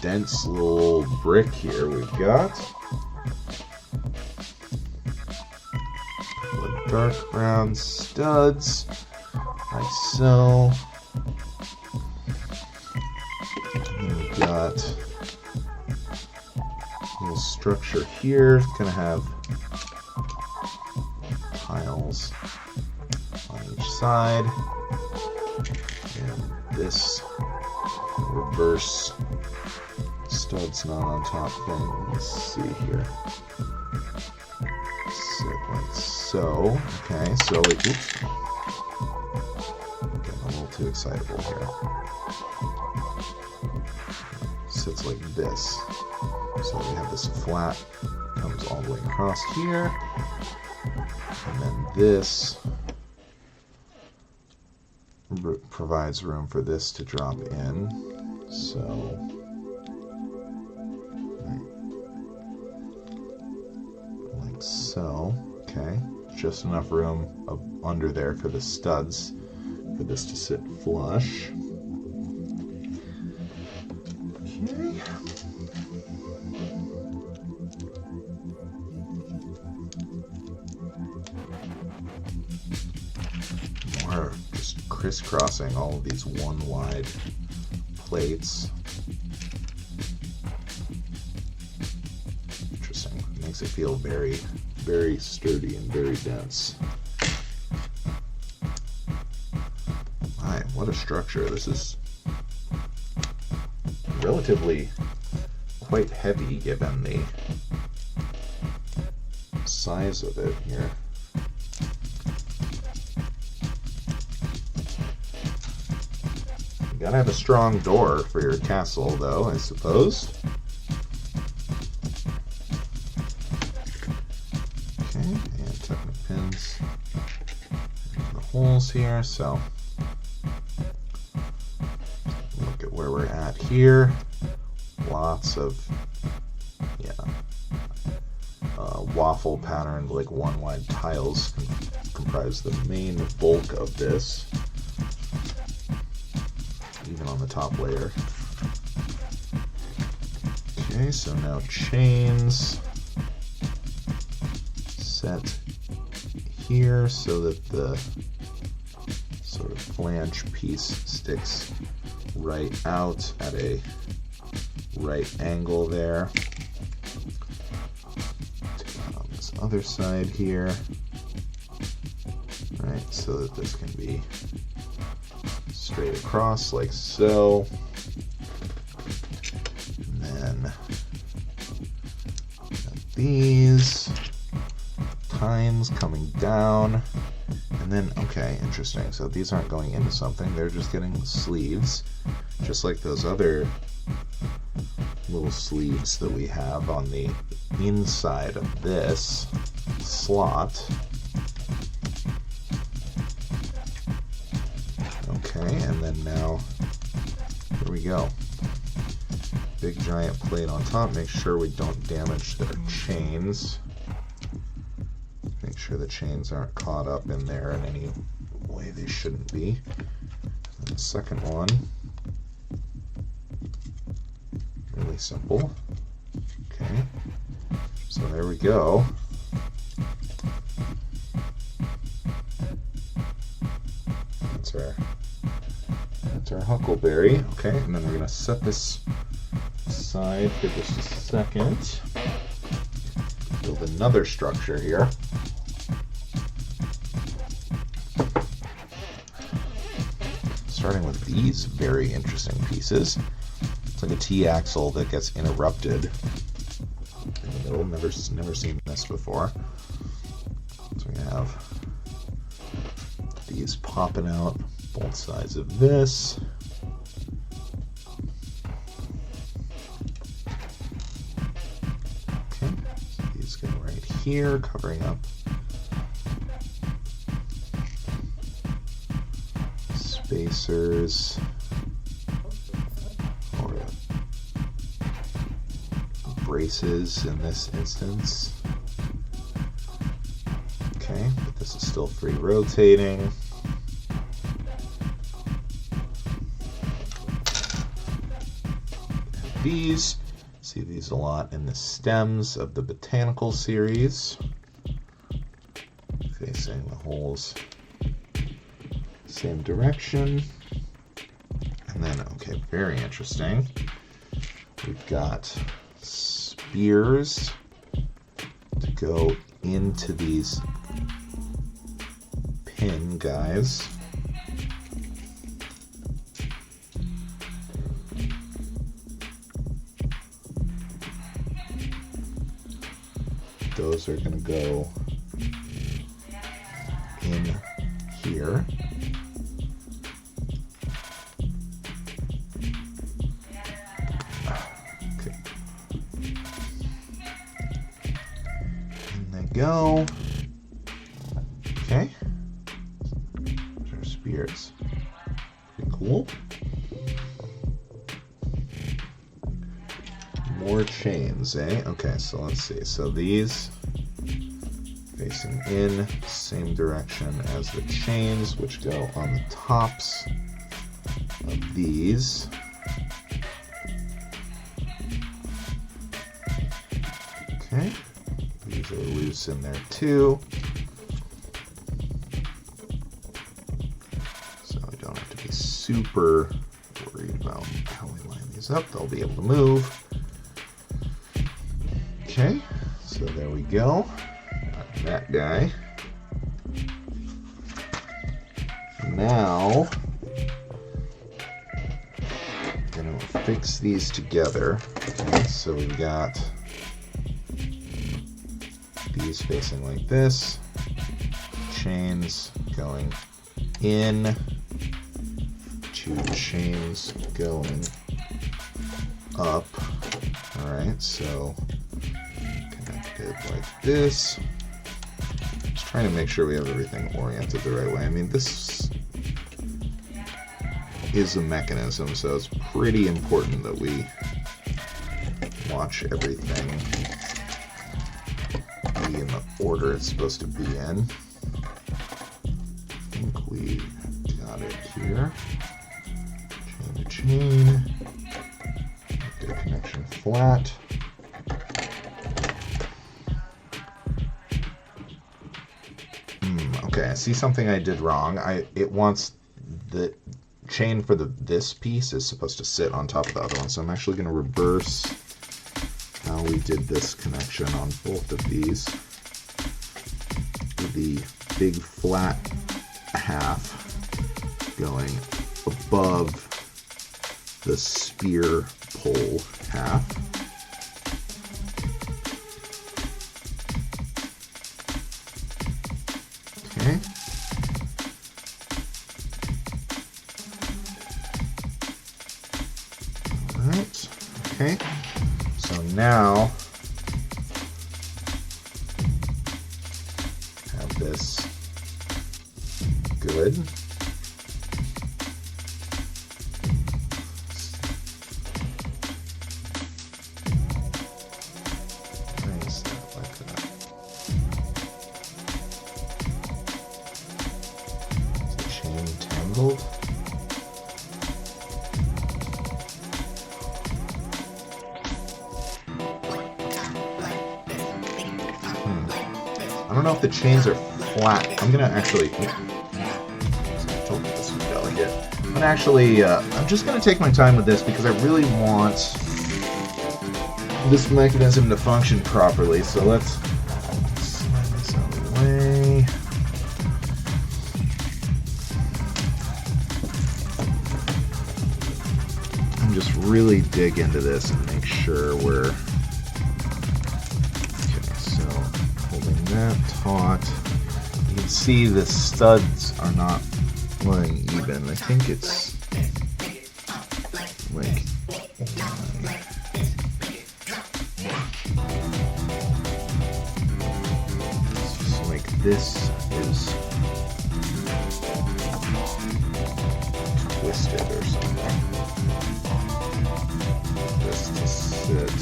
dense little brick here we've got. Dark brown studs, like so. And we've got a little structure here. It's gonna have tiles on each side, and this reverse studs not on top thing. Let's see here. Sit like so. Okay, so it, oops. Getting a little too excitable here. Sits like this. So we have this flat, comes all the way across here. And then this provides room for this to drop in. So so, okay, just enough room under there for the studs for this to sit flush. Okay. crisscrossing all of these one wide plates. Interesting. It makes it feel very, very sturdy and very dense. My, what a structure. This is relatively quite heavy given the size of it here. You gotta have a strong door for your castle, though, I suppose. Okay, and Technic pins in the holes here, so look at where we're at here. Lots of, waffle patterned, like one wide tiles comprise the main bulk of this, even on the top layer. Okay, so now chains set here so that the sort of flange piece sticks right out at a right angle there. On this other side here, right, so that this can be straight across like so. And then got these tines coming down. And then, okay, interesting. So these aren't going into something, they're just getting sleeves, just like those other little sleeves that we have on the inside of this slot. Okay, and then now, here we go. Big giant plate on top. Make sure we don't damage their chains. Make sure the chains aren't caught up in there in any way they shouldn't be. And the second one, really simple. Okay, so there we go. That's our huckleberry. Okay, and then we're gonna set this aside for just a second. Build another structure here. Starting with these very interesting pieces. It's like a T-axle that gets interrupted in the middle. Never seen this before. So we have these popping out both sides of this. Okay, so these go right here, covering up spacers, or braces in this instance. Okay, but this is still free rotating. And these, see these a lot in the stems of the botanical series, facing the holes same direction. And then, okay, very interesting. We've got spears to go into these pin guys. Those are going to go in here. Go. Okay. There's our spears. Pretty cool. More chains, eh? Okay, so let's see. So these facing in, same direction as the chains, which go on the tops of these. Okay. These are loose in there too, so we super worried about how we line these up. They'll be able to move. Okay, so there we go. Got that guy. Now, I'm going to fix these together. Okay, so we've got these facing like this, chains going in, two chains going up. All right, so connected like this. Just trying to make sure we have everything oriented the right way. I mean, this is a mechanism, so it's pretty important that we watch everything be in the order it's supposed to be in. I think we got it here. Chain to chain. Get a connection flat. Okay, I see something I did wrong. It wants the chain for this piece is supposed to sit on top of the other one, so I'm actually going to reverse how we did this connection on both of these. The big flat half going above the spear pole half. Okay. All right. Okay. So now have this good. Raise that like that. Is the chain tangled? I don't know if the chains are flat. I'm gonna actually. I told you this was delicate. But actually, I'm just gonna take my time with this because I really want this mechanism to function properly. So let's slide this out of the way. And just really dig into this and make sure we're. That taut. You can see the studs are not lying even. I think it's like this is twisted or something. This to sit.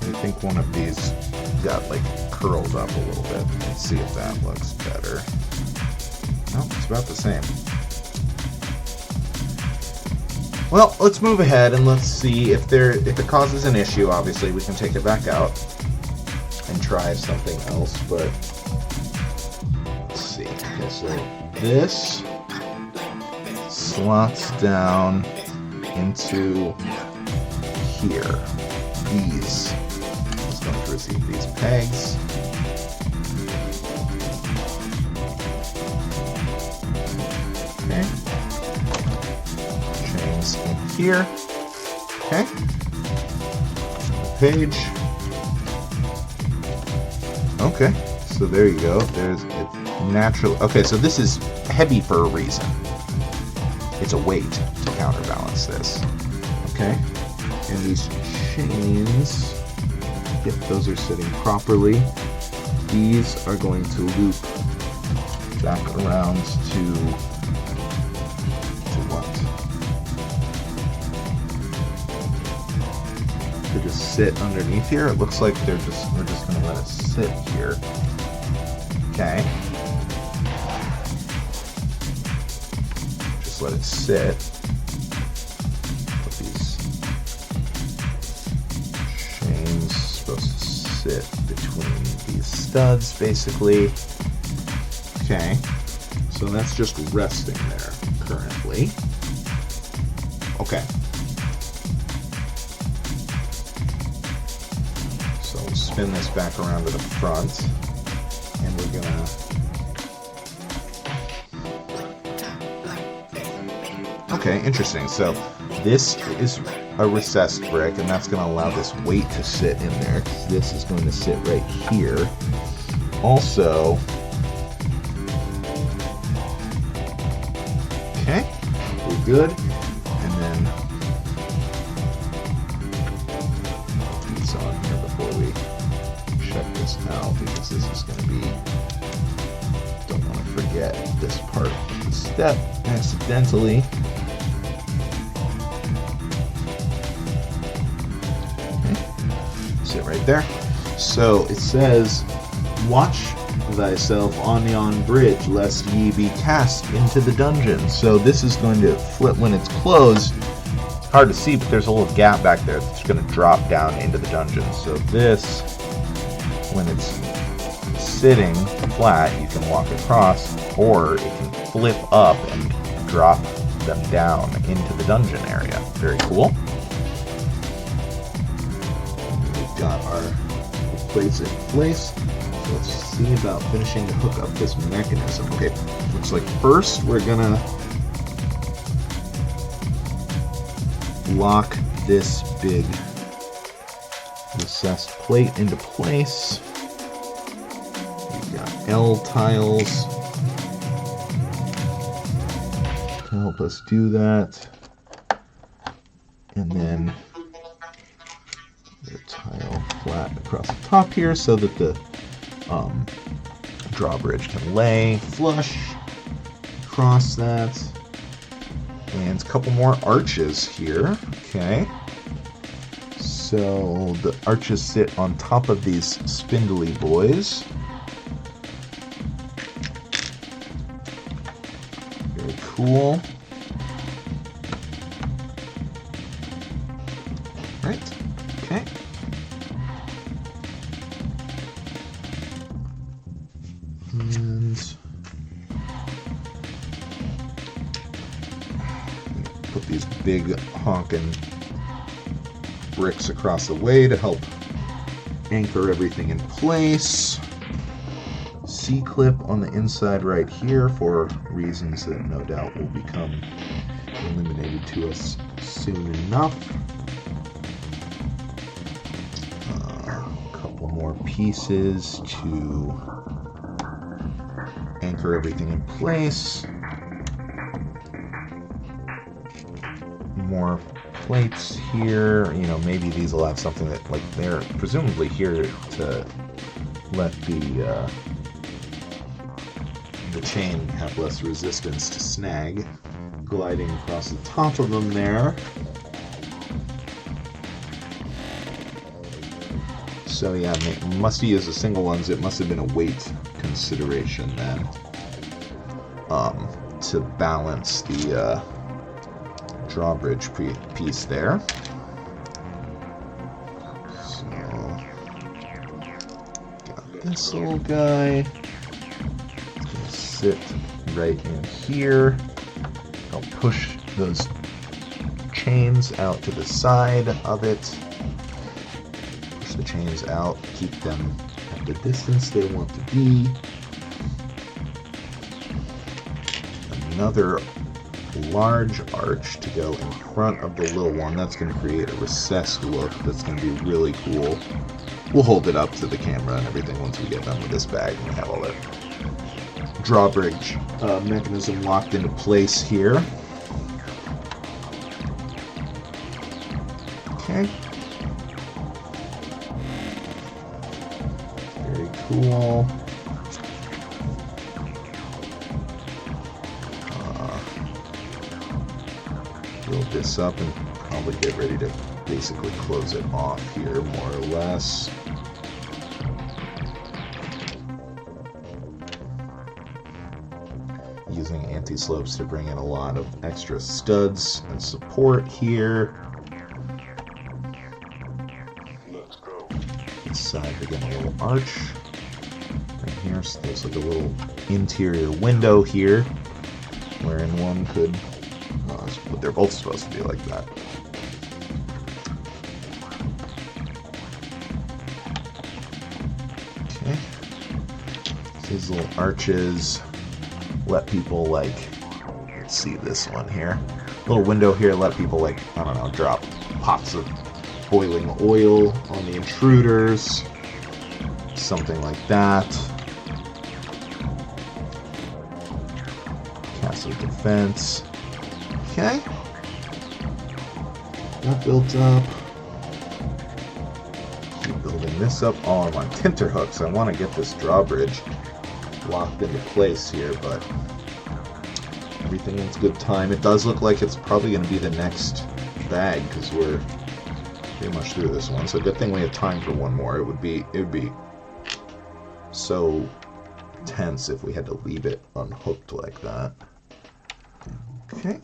I think one of these got like curled up a little bit. Let's see if that looks better. No, it's about the same. Well, let's move ahead and let's see if it causes an issue. Obviously, we can take it back out and try something else. But let's see. Okay, so this slots down into here. These. Going to receive these pegs. Okay. Chains in here. Okay. Page. Okay. So there you go. There's it natural. Okay, so this is heavy for a reason. It's a weight to counterbalance this. Okay. And these chains. If those are sitting properly, these are going to loop back around to what? To just sit underneath here. It looks like we're just going to let it sit here. Okay. Just let it sit. Put these sit between these studs, basically. Okay, so that's just resting there currently. Okay. So we'll spin this back around to the front, and we're gonna... Okay, interesting. So this is a recessed brick, and that's going to allow this weight to sit in there. This is going to sit right here. Also, okay, we're good. And then put this on here before we check this out, because this is going to be, don't want to forget this part of the step accidentally. Right there. So it says, watch thyself on yon bridge, lest ye be cast into the dungeon. So this is going to flip when it's closed. It's hard to see, but there's a little gap back there that's going to drop down into the dungeon. So this, when it's sitting flat, you can walk across, or it can flip up and drop them down into the dungeon area. Very cool. Got our plates in place. So let's see about finishing to hook up this mechanism. Okay, looks like first we're gonna lock this big recessed plate into place. We've got L tiles to help us do that. And then tile flat across the top here so that the drawbridge can lay flush across that. And a couple more arches here. Okay. So the arches sit on top of these spindly boys. Very cool. Right. Okay. And put these big honking bricks across the way to help anchor everything in place. C-clip on the inside right here for reasons that no doubt will become illuminated to us soon enough. More pieces to anchor everything in place. More plates here. You know, maybe these will have something that, like, they're presumably here to let the chain have less resistance to snag. Gliding across the top of them there. So yeah, must have used the single ones. It must have been a weight consideration then, to balance the drawbridge piece there. So got this little guy. It's gonna sit right in here. I'll push those chains out to the side of it. The chains out, keep them at the distance they want to be. Another large arch to go in front of the little one. That's going to create a recessed look that's going to be really cool. We'll hold it up to the camera and everything once we get done with this bag and we have all the drawbridge mechanism locked into place here. Okay. Cool. Build this up and probably get ready to basically close it off here, more or less. Using anti-slopes to bring in a lot of extra studs and support here. this side, again, a little arch right here. So there's like a little interior window here, wherein one could, but they're both supposed to be like that. Okay. These little arches let people, like, let's see this one here. Little window here, let people, like, I don't know, drop pots of boiling oil on the intruders. Something like that. Castle defense. Okay. That built up. Keep building this up. Oh, I'm on tenterhooks. I want to get this drawbridge locked into place here, but everything is good time. It does look like it's probably going to be the next bag because we're pretty much through this one. So good thing we have time for one more. It would be so tense if we had to leave it unhooked like that. Okay.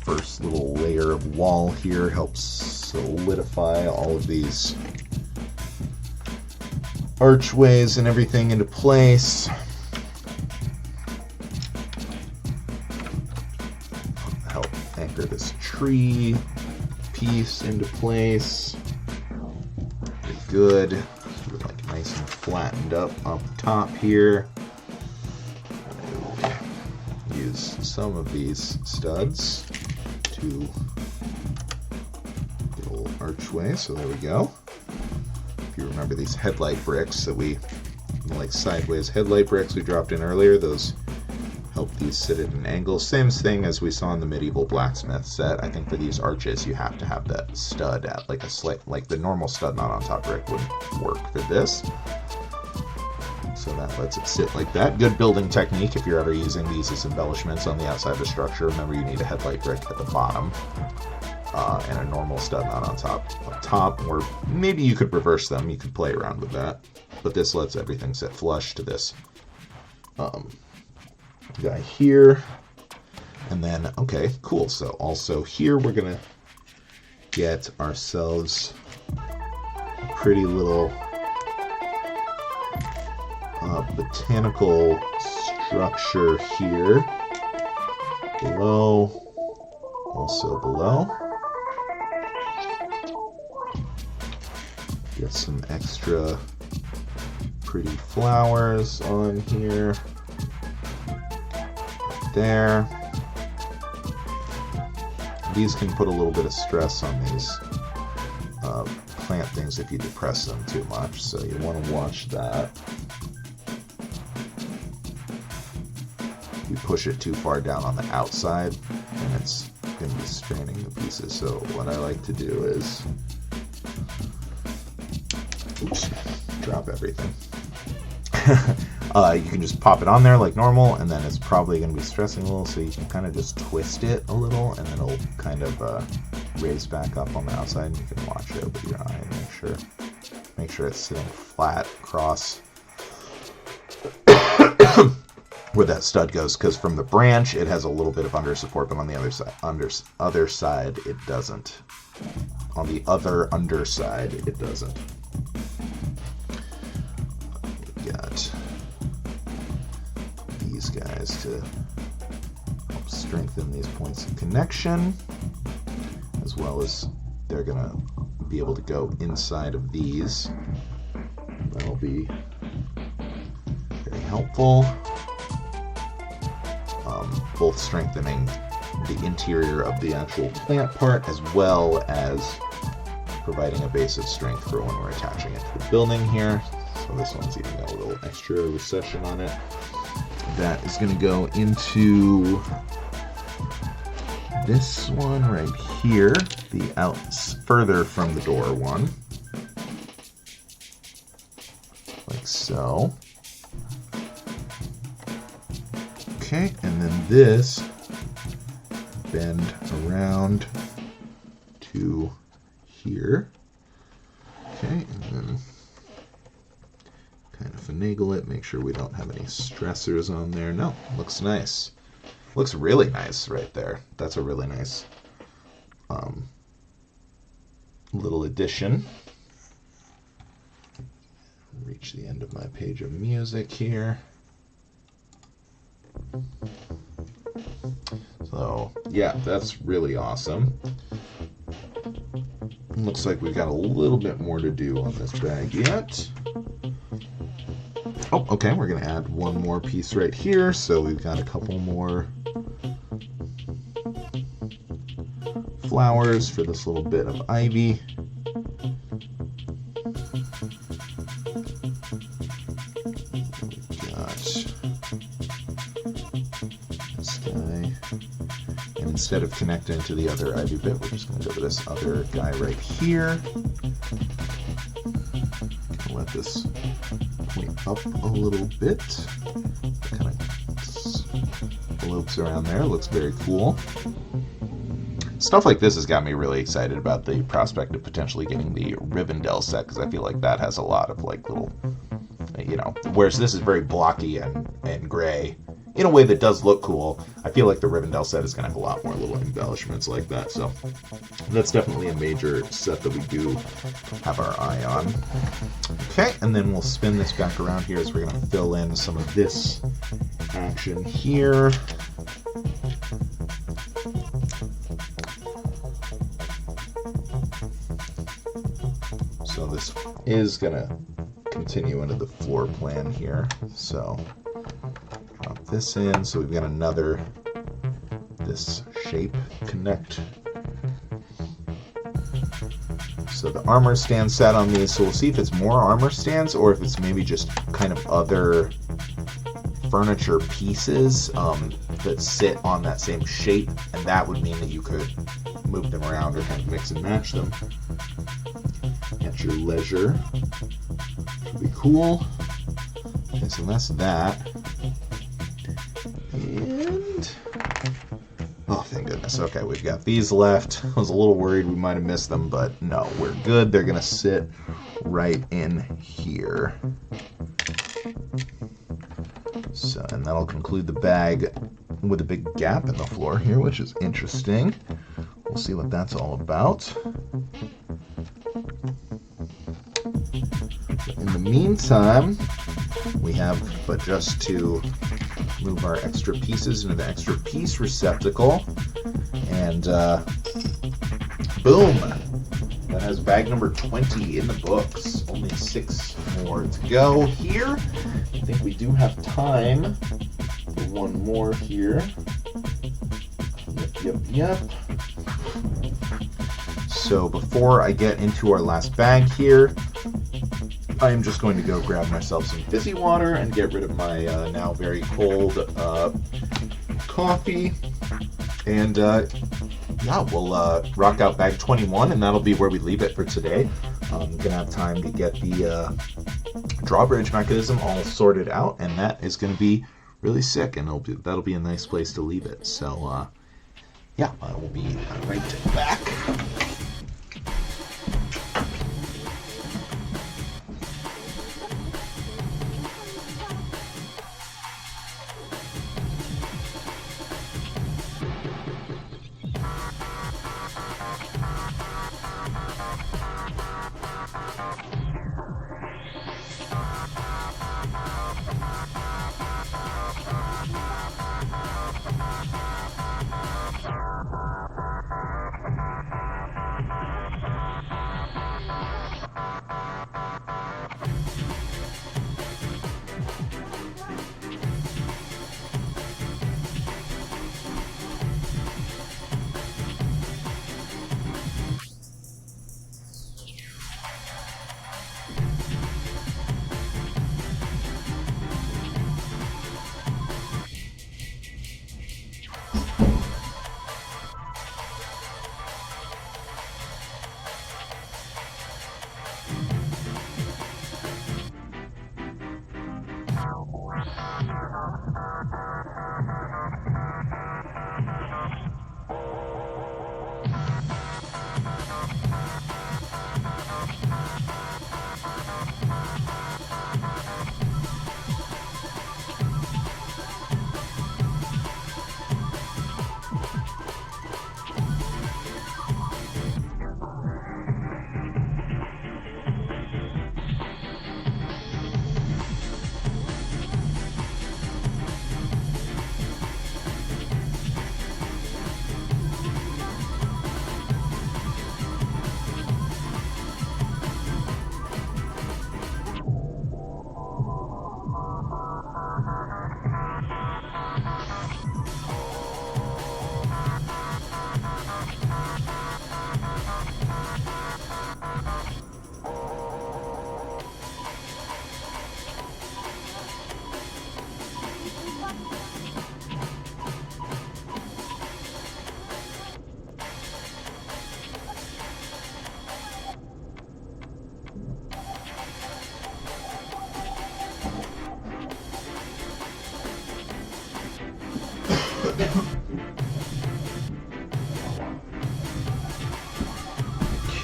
First little layer of wall here helps solidify all of these archways and everything into place. Help anchor this tree piece into place. Good. Keep it like nice and flattened up top here. Use some of these studs to little archway. So there we go. If you remember these headlight bricks that we, like sideways headlight bricks we dropped in earlier, those help these sit at an angle. Same thing as we saw in the medieval blacksmith set. I think for these arches you have to have that stud at like a slight, like the normal stud not on top brick wouldn't work for this. So that lets it sit like that. Good building technique if you're ever using these as embellishments on the outside of the structure. Remember, you need a headlight brick at the bottom and a normal stud not on top. Or maybe you could reverse them. You could play around with that. But this lets everything sit flush to this guy here. And then, okay, cool. So also here we're going to get ourselves a pretty little botanical structure here. Below. Also below. Get some extra pretty flowers on here. Right there. These can put a little bit of stress on these plant things if you depress them too much, so you want to watch that. You push it too far down on the outside and it's going to be straining the pieces. So what I like to do is, oops, drop everything. You can just pop it on there like normal, and then it's probably going to be stressing a little, so you can kind of just twist it a little, and then it'll kind of raise back up on the outside, and you can watch it with your eye and make sure it's sitting flat across where that stud goes, because from the branch it has a little bit of under support, but on the other side it doesn't. On the other underside it doesn't. We got these guys to help strengthen these points of connection, as well as they're gonna be able to go inside of these. That'll be very helpful. Both strengthening the interior of the actual plant part, as well as providing a base of strength for when we're attaching it to the building here. So this one's even got a little extra recession on it. That is going to go into this one right here, the further from the door one, like so. Okay, and then this bend around to here. Okay, and then kind of finagle it, make sure we don't have any stressors on there. No, looks nice. Looks really nice right there. That's a really nice little addition. Reach the end of my page of music here. So, yeah, that's really awesome. Looks like we've got a little bit more to do on this bag yet. Oh, okay, we're going to add one more piece right here. So we've got a couple more flowers for this little bit of ivy. Instead of connecting to the other ivy bit, we're just going to go to this other guy right here. Let this point up a little bit. Kind of loops around there. Looks very cool. Stuff like this has got me really excited about the prospect of potentially getting the Rivendell set, because I feel like that has a lot of like little, you know, whereas this is very blocky and gray in a way that does look cool. I feel like the Rivendell set is going to have a lot more little embellishments like that, so that's definitely a major set that we do have our eye on. Okay, and then we'll spin this back around here as we're going to fill in some of this action here. So this is going to continue into the floor plan here, so drop this in. So we've got another, this shape connect. So the armor stand set on these, so we'll see if it's more armor stands or if it's maybe just kind of other furniture pieces that sit on that same shape, and that would mean that you could move them around or kind of mix and match them at your leisure. Should be cool. Okay, so that's that. And oh, thank goodness. Okay, we've got these left. I was a little worried we might have missed them, but no, we're good. They're gonna sit right in here. So, and that'll conclude the bag with a big gap in the floor here, which is interesting. We'll see what that's all about. In the meantime, we have but just to move our extra pieces into the extra piece receptacle, and boom! That has bag number 20 in the books. Only 6 more to go here. I think we do have time for one more here. Yep. So before I get into our last bag here, I am just going to go grab myself some fizzy water and get rid of my now very cold coffee. And yeah, we'll rock out bag 21, and that'll be where we leave it for today. I'm going to have time to get the drawbridge mechanism all sorted out, and that is going to be really sick, and that'll be a nice place to leave it. So yeah, I will be right back.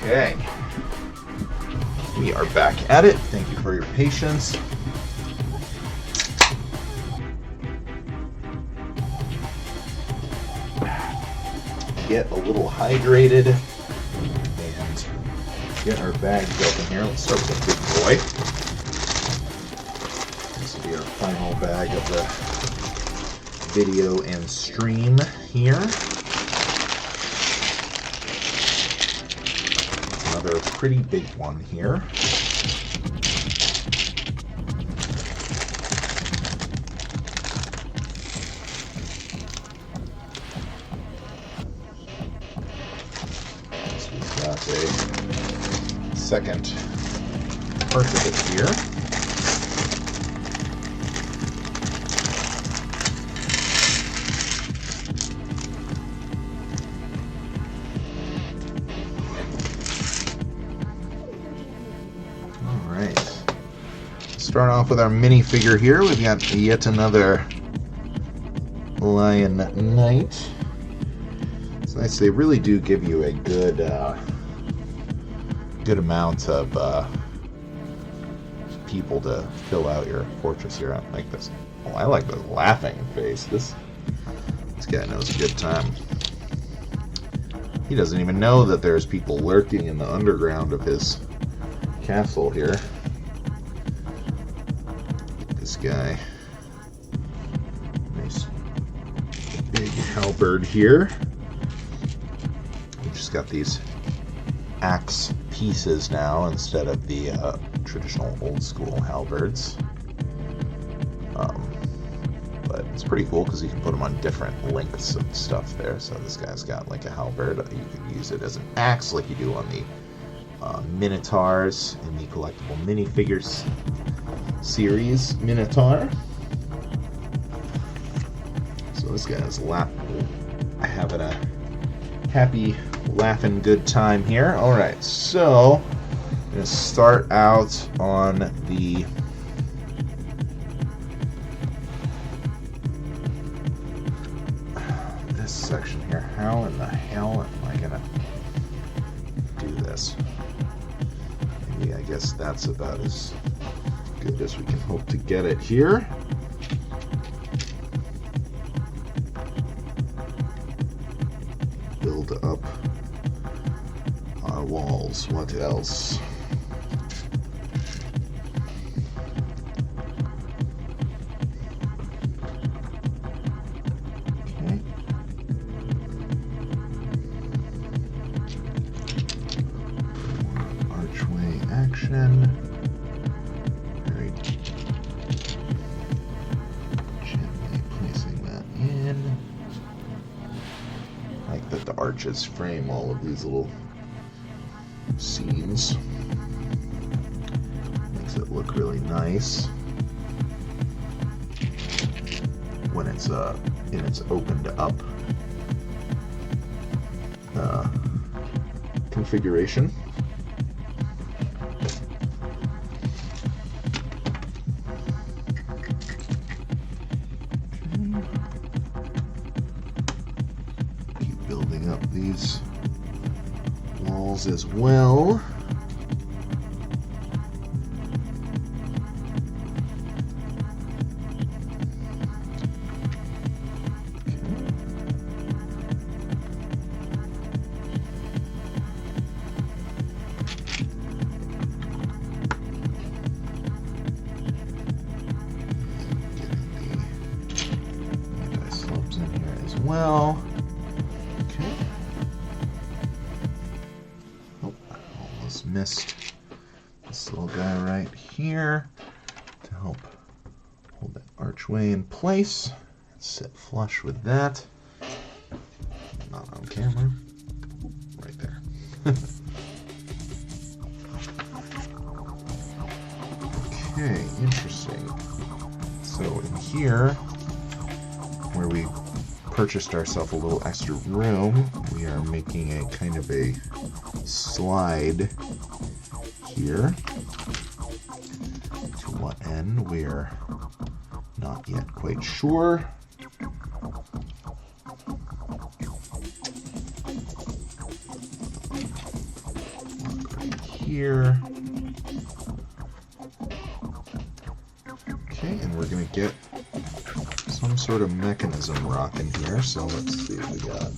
Okay. We are back at it. Thank you for your patience. Get a little hydrated and get our bags open here. Let's start with a big boy. This will be our final bag of the video and stream here. Another pretty big one here. So we've got a second part of it here. Start off with our minifigure here. We've got yet another Lion Knight. It's nice. They really do give you a good amount of people to fill out your fortress here. I like this. Oh, I like the laughing face. This guy knows a good time. He doesn't even know that there's people lurking in the underground of his castle here. Guy. Nice big halberd here. We just got these axe pieces now instead of the traditional old school halberds. But it's pretty cool because you can put them on different lengths of stuff there. So this guy's got like a halberd. You can use it as an axe like you do on the Minotaurs in the collectible minifigures series Minotaur. So this guy's having a happy, laughing, good time here. All right, so I'm gonna start out on this section here. How in the hell am I gonna do this? Maybe I guess that's about as good as we can hope to get it here. Build up our walls. What else? Okay. Archway action. Arches frame all of these little scenes. Makes it look really nice when it's in its opened up configuration. Up these walls as well. Getting the anti-slopes in here as well. Missed this little guy right here to help hold that archway in place. Let's sit flush with that. Not on camera. Right there. Okay, interesting. So in here, where we purchased ourselves a little extra room, we are making a kind of a slide here. To what end, we're not yet quite sure. here. Okay, and we're going to get some sort of mechanism rocking here, so let's see what we got.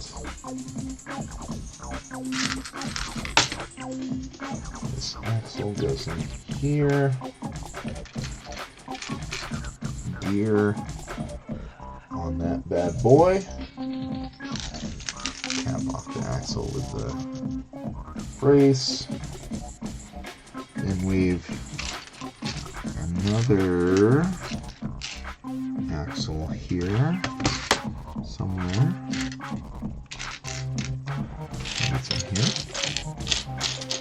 This axle goes in here. Gear on that bad boy. Cap off the axle with the brace. Then we've another axle here somewhere. That's in here.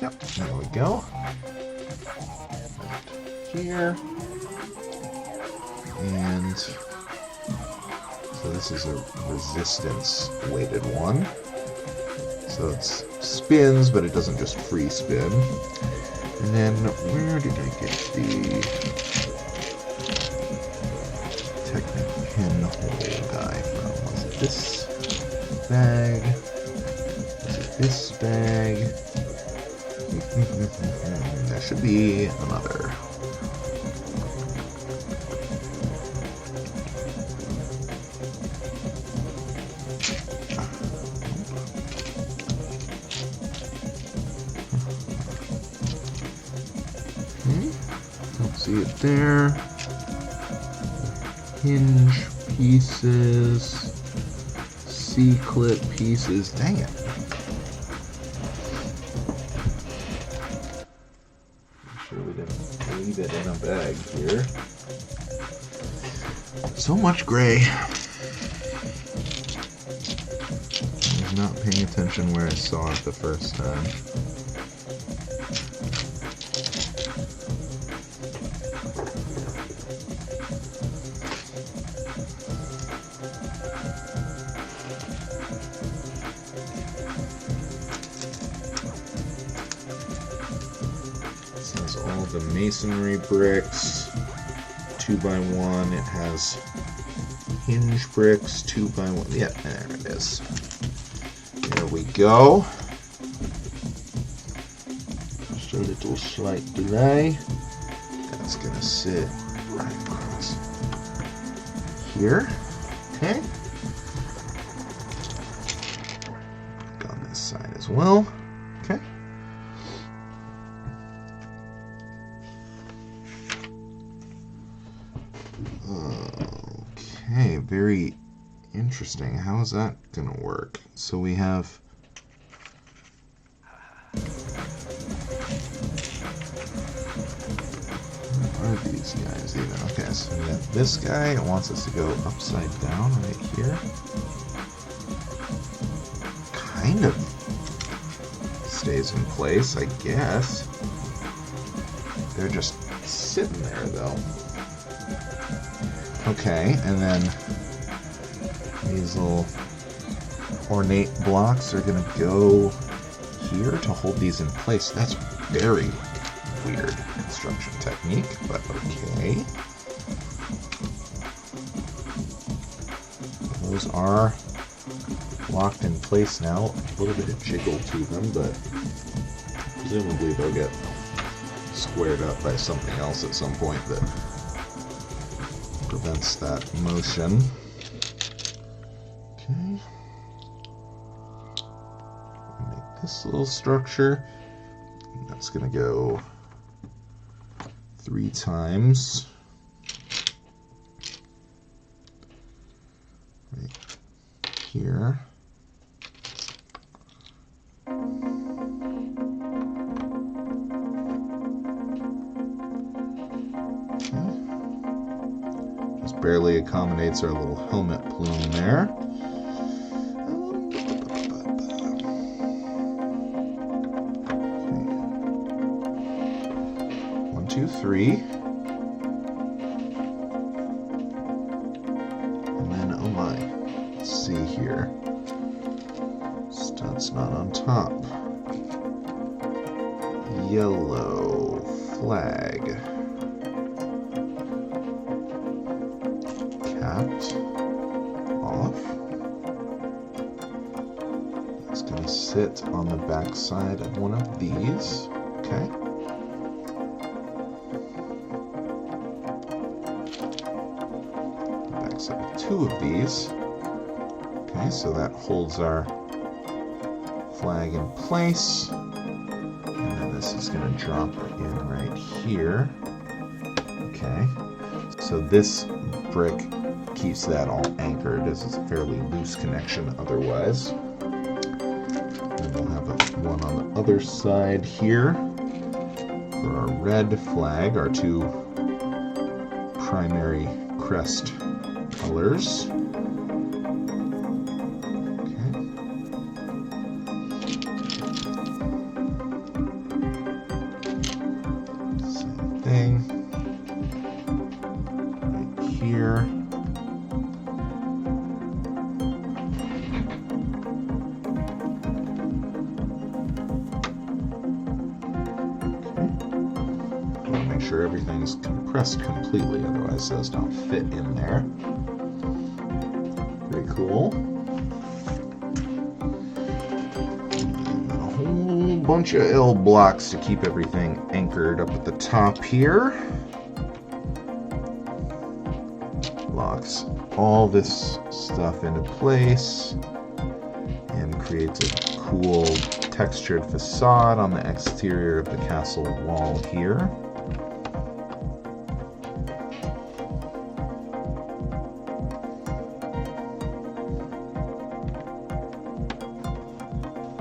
Yep, there we go. Here. And so this is a resistance weighted one. So it spins, but it doesn't just free spin. And then where did I get the Technic pinhole guy from? Was it this bag? Was it this bag? There should be another. See it there. Hinge pieces, C-clip pieces. Dang it. I'm sure we didn't leave it in a bag here. So much gray. I was not paying attention where I saw it the first time. All the masonry bricks, 2x1. It has hinge bricks, 2x1. Yeah, there it is. There we go. Just a little slight delay. That's gonna sit right across here. Okay. On this side as well. Okay. Okay, very interesting. How is that going to work? So we have... What are these guys even? Okay, so we have this guy. It wants us to go upside down right here. Kind of stays in place, I guess. They're just sitting there, though. Okay, and then these little ornate blocks are going to go here to hold these in place. That's very weird construction technique, but okay. Those are locked in place now. A little bit of jiggle to them, but presumably they'll get squared up by something else at some point that prevents that motion. Okay. Make this little structure. That's going to go 3 times. Right here. Barely accommodates our little helmet plume there. Okay. 1, 2, 3. And then, oh my, let's see here. Stud's not on top. Yellow flag. Off. It's going to sit on the back side of one of these. Okay. Backside of 2 of these. Okay, so that holds our flag in place. And then this is going to drop in right here. Okay, so this brick keeps that all anchored, as it's a fairly loose connection otherwise. And we'll have one on the other side here for our red flag, our 2 primary crest colors. Here. Okay. Want to make sure everything's compressed completely, otherwise those don't fit in there. Very cool. And a whole bunch of L blocks to keep everything anchored up at the top here. Locks all this stuff into place and creates a cool textured facade on the exterior of the castle wall here.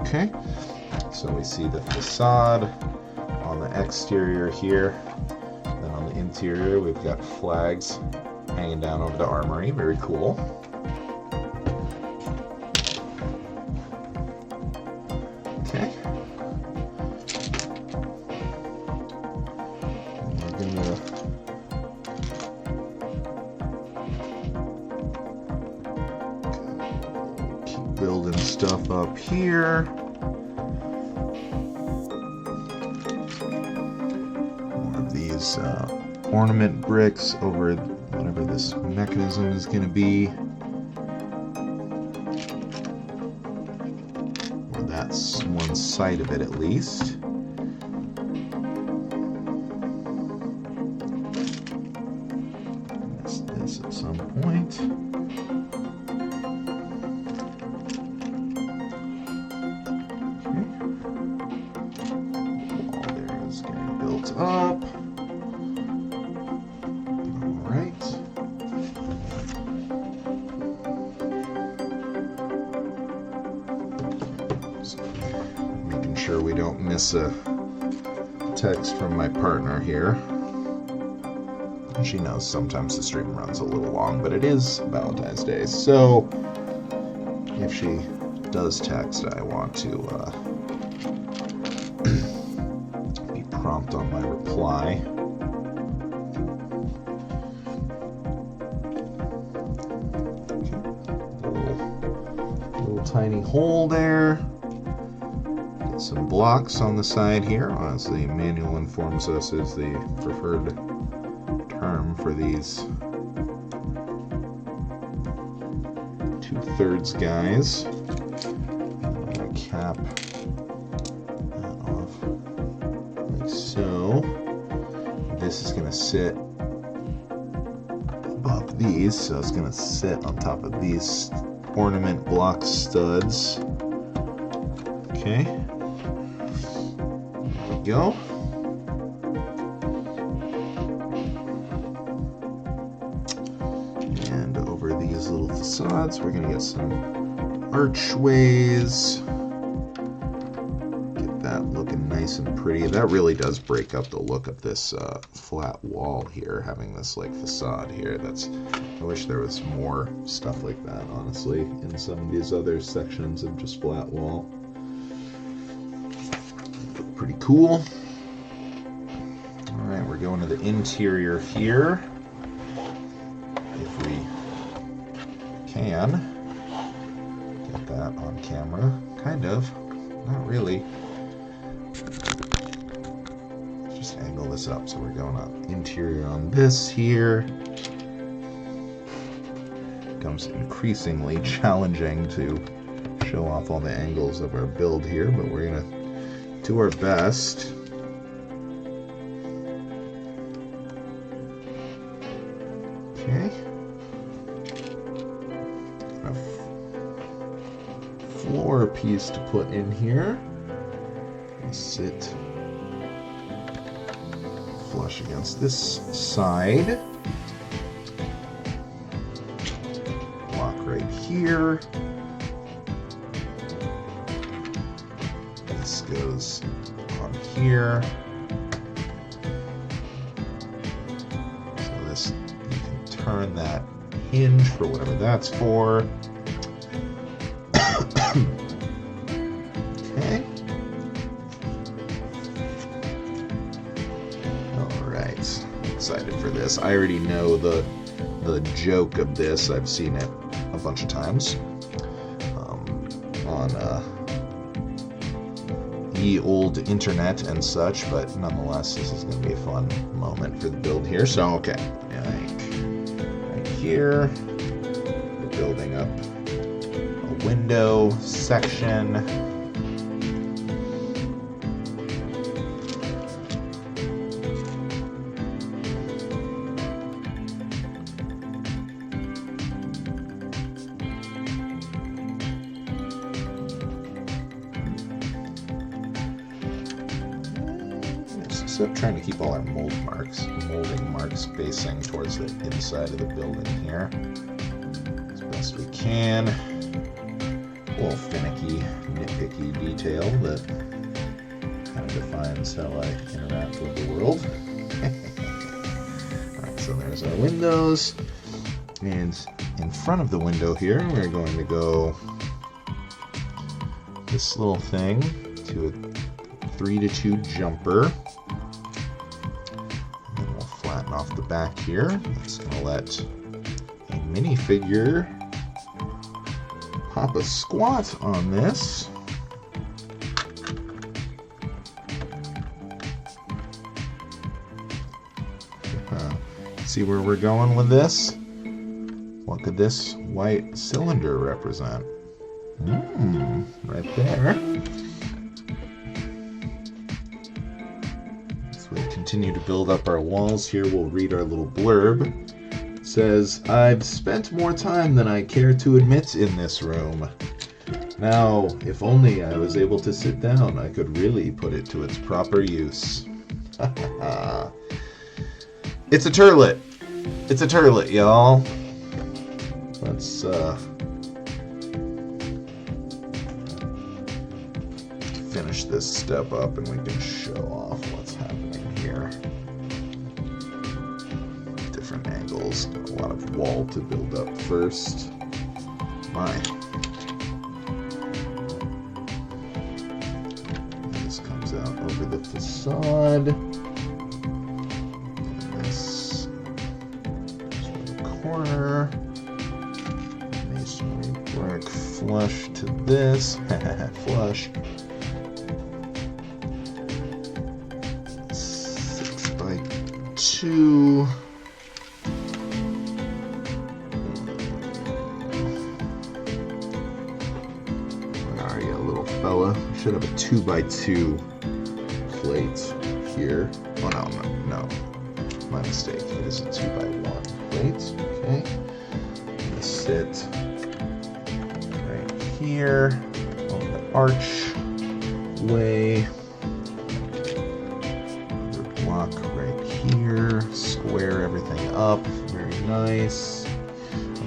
Okay, so we see the facade on the exterior here, then on the interior we've got flags hanging down over the armory. Very cool. Okay. And we're gonna keep building stuff up here. More of these ornament bricks over whatever this mechanism is going to be. Or that's one side of it at least. Missed this at some point. Okay. Wall there is getting built up. Making sure we don't miss a text from my partner here. She knows sometimes the stream runs a little long, but it is Valentine's Day, so if she does text, I want to be prompt on my reply. Okay. Little tiny hole there. Some blocks on the side here, as the manual informs us is the preferred term for these 2/3 guys. I'm going to cap that off like so. This is going to sit above these, so it's going to sit on top of these ornament block studs. Okay. Go. And over these little facades, we're going to get some archways. Get that looking nice and pretty. That really does break up the look of this flat wall here, having this like facade here. I wish there was more stuff like that, honestly, in some of these other sections of just flat wall. Pretty cool. Alright, we're going to the interior here. If we can get that on camera. Kind of. Not really. Just angle this up. So we're going up interior on this here. Becomes increasingly challenging to show off all the angles of our build here, but we're going to do our best. piece to put in here. Sit flush against this side. Block right here. This goes on here. So this, you can turn that hinge for whatever that's for. Okay. Alright. Excited for this. I already know the joke of this. I've seen it a bunch of times on the old internet and such, but nonetheless, this is going to be a fun moment for the build here. So, okay, right here, we're building up a window section. So trying to keep all our molding marks facing towards the inside of the building here as best we can. A little finicky, nitpicky detail that kind of defines how I interact with the world. Alright, so there's our windows. And in front of the window here, we're going to go this little thing to a 3-to-2 jumper. Off the back here. It's going to let a minifigure pop a squat on this. See where we're going with this? What could this white cylinder represent? Right there. Continue to build up our walls here. We'll read our little blurb. It says, I've spent more time than I care to admit in this room. Now, if only I was able to sit down, I could really put it to its proper use. It's a turlet. It's a turlet, y'all. Let's finish this step up and we can show off what's happening here. Different angles, got a lot of wall to build up first. This comes out over the facade. And this corner. Masonry brick flush to this. Flush. 6x2. Where are you, little fella? Should have a 2x2 plate here. Oh no, my mistake. It is a 2x1 plate. Okay, I'm gonna sit right here on the archway. Block right here, square everything up, very nice.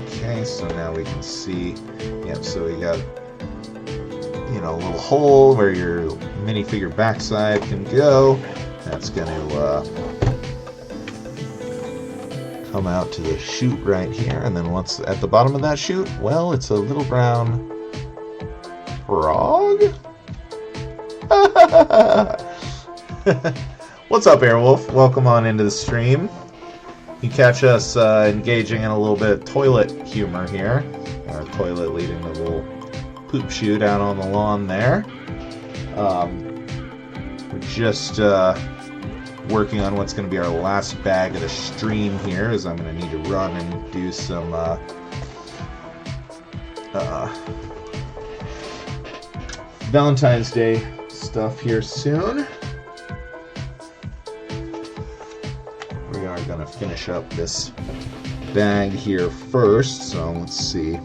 Okay, so now we can see, so we got, a little hole where your minifigure backside can go. That's going to come out to the chute right here, and then what's at the bottom of that chute? Well, it's a little brown frog? What's up, Airwolf? Welcome on into the stream. You catch us engaging in a little bit of toilet humor here. Our toilet leading the little poop chute out on the lawn there. We're just working on what's going to be our last bag of the stream here, as I'm going to need to run and do some Valentine's Day stuff here soon. We are going to finish up this bag here first, so let's see.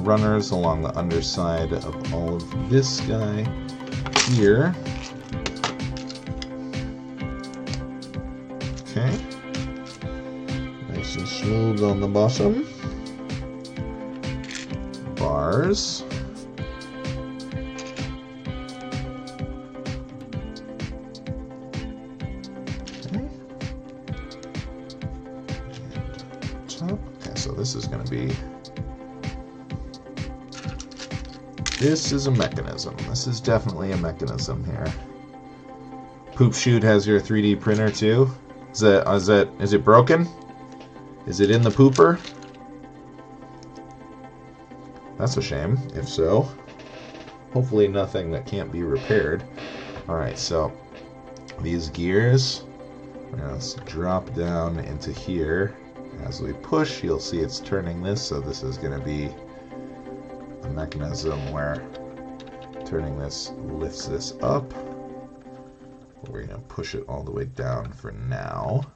runners along the underside of all of this guy here. Okay. Nice and smooth on the bottom. Bars. Okay. And top. Okay, so this is going to be... This is a mechanism. This is definitely a mechanism here. Poop Chute has your 3D printer too. Is it broken? Is it in the pooper? That's a shame, if so. Hopefully nothing that can't be repaired. Alright, so these gears, let's drop down into here. As we push, you'll see it's turning this, so this is going to be a mechanism where turning this lifts this up. We're going to push it all the way down for now.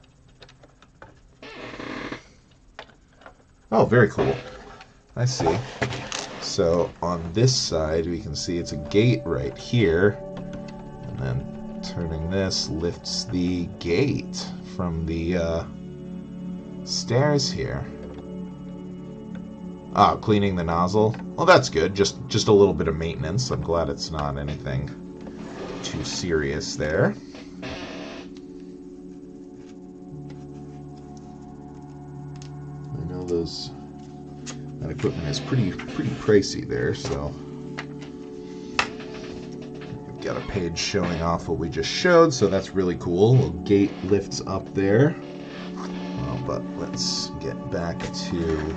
Oh, very cool. I see. So on this side, we can see it's a gate right here. And then turning this lifts the gate from the stairs here. Ah, cleaning the nozzle. Well, that's good. Just a little bit of maintenance. I'm glad it's not anything too serious there. I know that equipment is pretty pricey there, so we've got a page showing off what we just showed, so that's really cool. A little gate lifts up there. But let's get back to...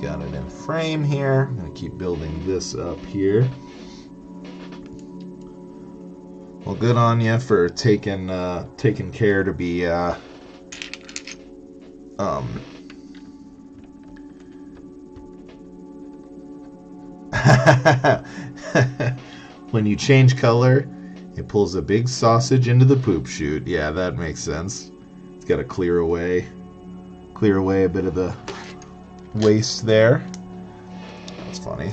Got it in frame here. I'm going to keep building this up here. Well, good on you for taking care to be when you change color, it pulls a big sausage into the poop chute. Yeah, that makes sense. It's got to clear away a bit of the waste there. That's funny.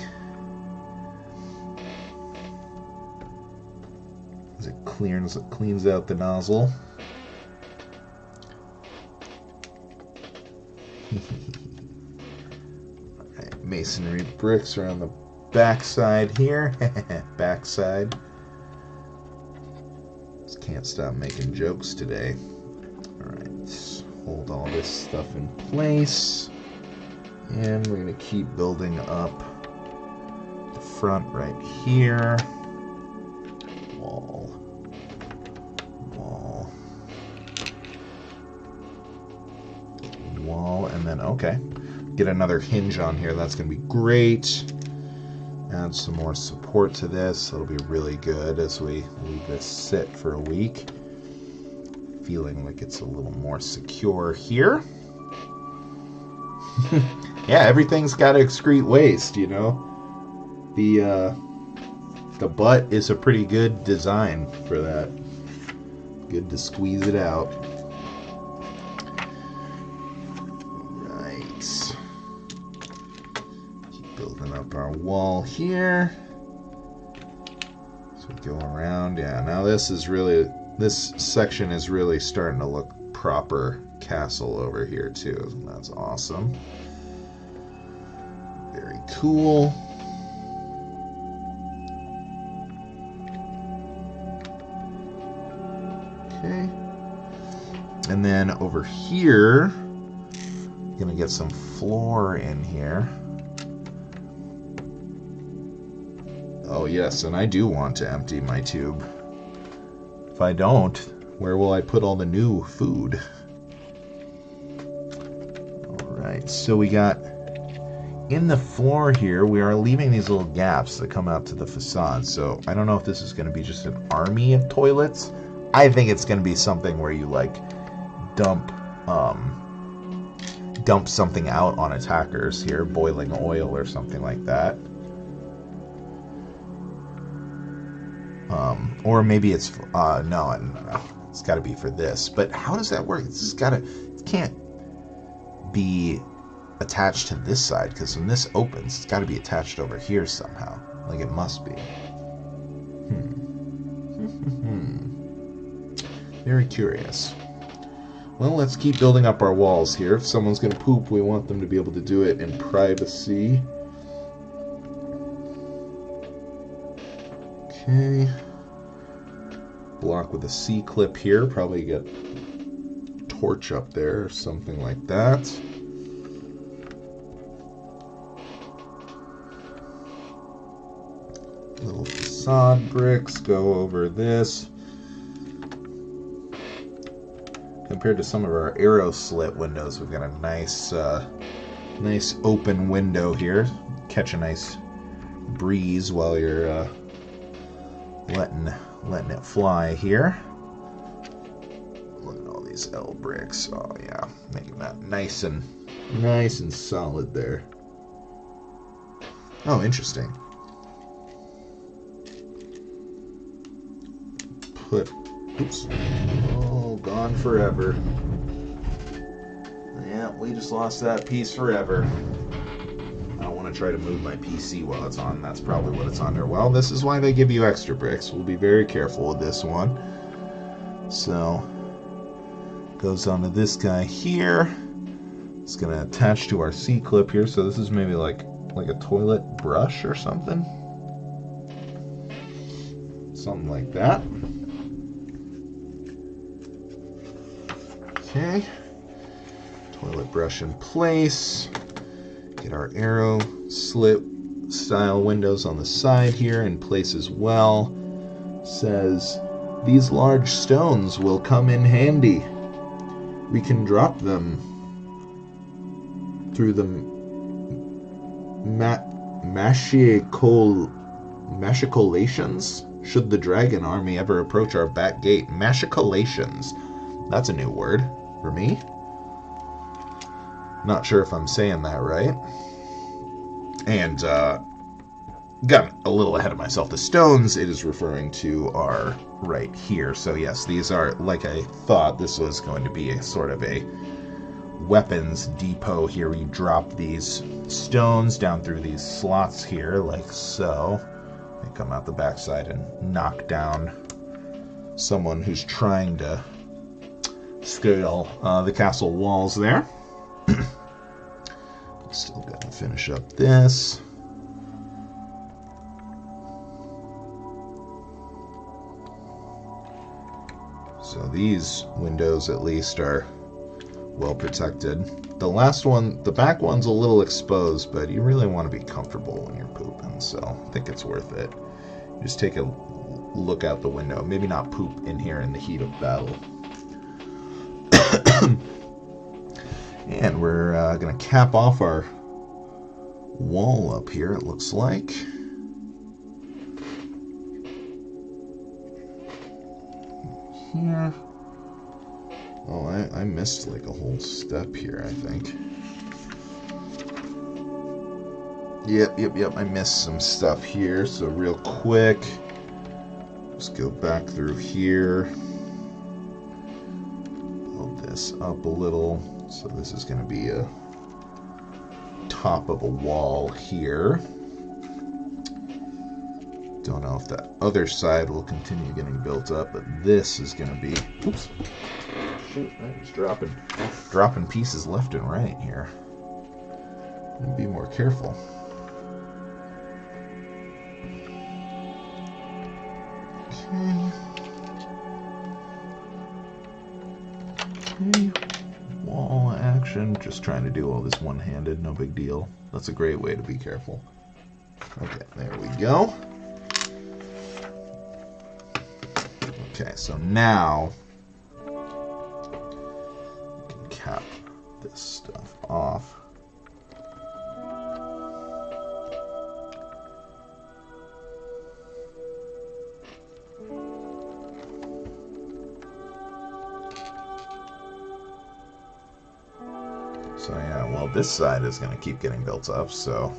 As it cleans out the nozzle. Alright, masonry bricks are on the back side here. Backside. Just can't stop making jokes today. Alright, hold all this stuff in place. And we're going to keep building up the front right here. Wall. And then, okay. Get another hinge on here. That's going to be great. Add some more support to this. That'll be really good as we leave this sit for a week. Feeling like it's a little more secure here. Yeah, everything's got to excrete waste, you know. The butt is a pretty good design for that. Good to squeeze it out. Right. Keep building up our wall here. So we go around. Yeah, now this section is really starting to look proper castle over here too. That's awesome. Very cool. Okay. And then over here, I'm gonna get some floor in here. Oh yes, and I do want to empty my tube. If I don't, where will I put all the new food? Alright, so we got in the floor here, we are leaving these little gaps that come out to the facade. So I don't know if this is going to be just an army of toilets. I think it's going to be something where you like dump something out on attackers here, boiling oil or something like that. Or maybe it's no, it's got to be for this. But how does that work? It's got can't be attached to this side, because when this opens, it's got to be attached over here somehow. Like it must be. Very curious. Well, let's keep building up our walls here. If someone's going to poop, we want them to be able to do it in privacy. Okay. Block with a C-clip here. Probably get a torch up there or something like that. Little facade bricks go over this. Compared to some of our arrow slit windows, we've got a nice open window here. Catch a nice breeze while you're letting it fly here. Look at all these L bricks. Oh yeah, making that nice and solid there. Oh, interesting. Oops. Oh, gone forever. Yeah, we just lost that piece forever. I don't want to try to move my PC while it's on. That's probably what it's on there. Well, this is why they give you extra bricks. We'll be very careful with this one. So, goes onto this guy here. It's going to attach to our C-clip here. So this is maybe like a toilet brush or something. Something like that. Okay, toilet brush in place. Get our arrow slit style windows on the side here in place as well. Says, these large stones will come in handy. We can drop them through the machicolations should the dragon army ever approach our back gate. Machicolations. That's a new word for me. Not sure if I'm saying that right. And got a little ahead of myself. The stones it is referring to are right here. So yes, these are, like I thought, this was going to be a sort of a weapons depot here. You drop these stones down through these slots here, like so. They come out the backside and knock down someone who's trying to scale the castle walls there. Still got to finish up this. So these windows at least are well protected. The last one, the back one's a little exposed, but you really want to be comfortable when you're pooping, so I think it's worth it. Just take a look out the window. Maybe not poop in here in the heat of battle. And we're going to cap off our wall up here, it looks like. Here. Oh, I missed like a whole step here, I think. Yep, I missed some stuff here, so real quick. Just go back through here. Up a little, so this is going to be a top of a wall here. Don't know if that other side will continue getting built up, but this is going to be, oops, shoot, I'm just dropping pieces left and right here. And be more careful. Okay. Wall action. Just trying to do all this one-handed, no big deal. That's a great way to be careful. Okay, there we go. Okay, so now we can cap this stuff off. So yeah, well, this side is going to keep getting built up, so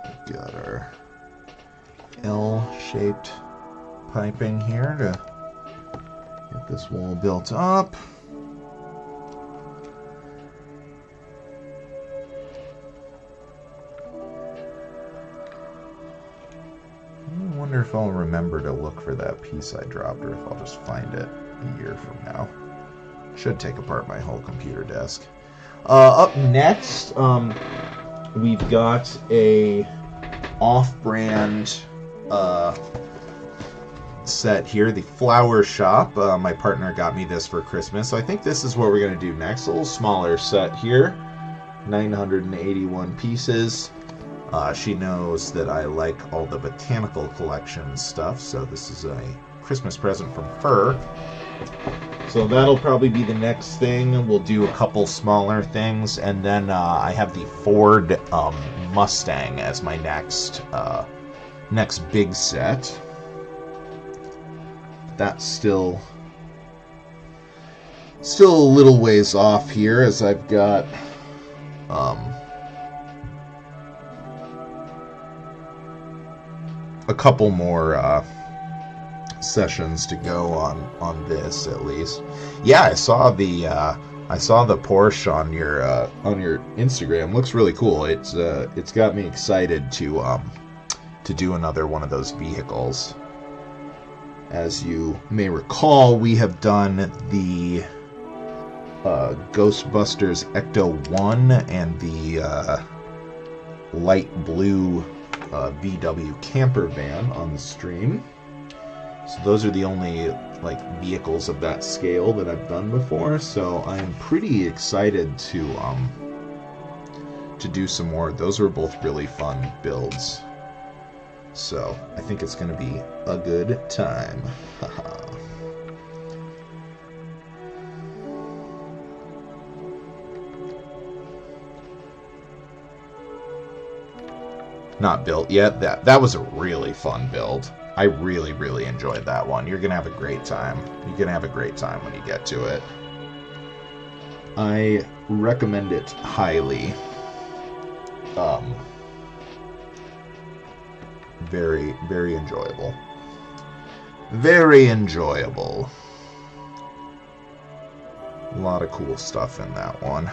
we've got our L-shaped piping here to get this wall built up. I wonder if I'll remember to look for that piece I dropped, or if I'll just find it a year from now. Should take apart my whole computer desk. Up next, we've got a off-brand set here, the Flower Shop. My partner got me this for Christmas, so I think this is what we're going to do next. A little smaller set here, 981 pieces. She knows that I like all the botanical collection stuff, so this is a Christmas present from her. So that'll probably be the next thing. We'll do a couple smaller things, and then I have the Ford Mustang as my next big set. That's still a little ways off here, as I've got a couple more sessions to go on this, at least. Yeah, I saw the Porsche on your Instagram. Looks really cool. It's got me excited to do another one of those vehicles. As you may recall, we have done the Ghostbusters Ecto 1 and the light blue VW camper van on the stream. So those are the only vehicles of that scale that I've done before. So I'm pretty excited to do some more. Those were both really fun builds. So I think it's going to be a good time. Not built yet. That was a really fun build. I really, really enjoyed that one. You're going to have a great time. You're going to have a great time when you get to it. I recommend it highly. Very, very enjoyable. Very enjoyable. A lot of cool stuff in that one.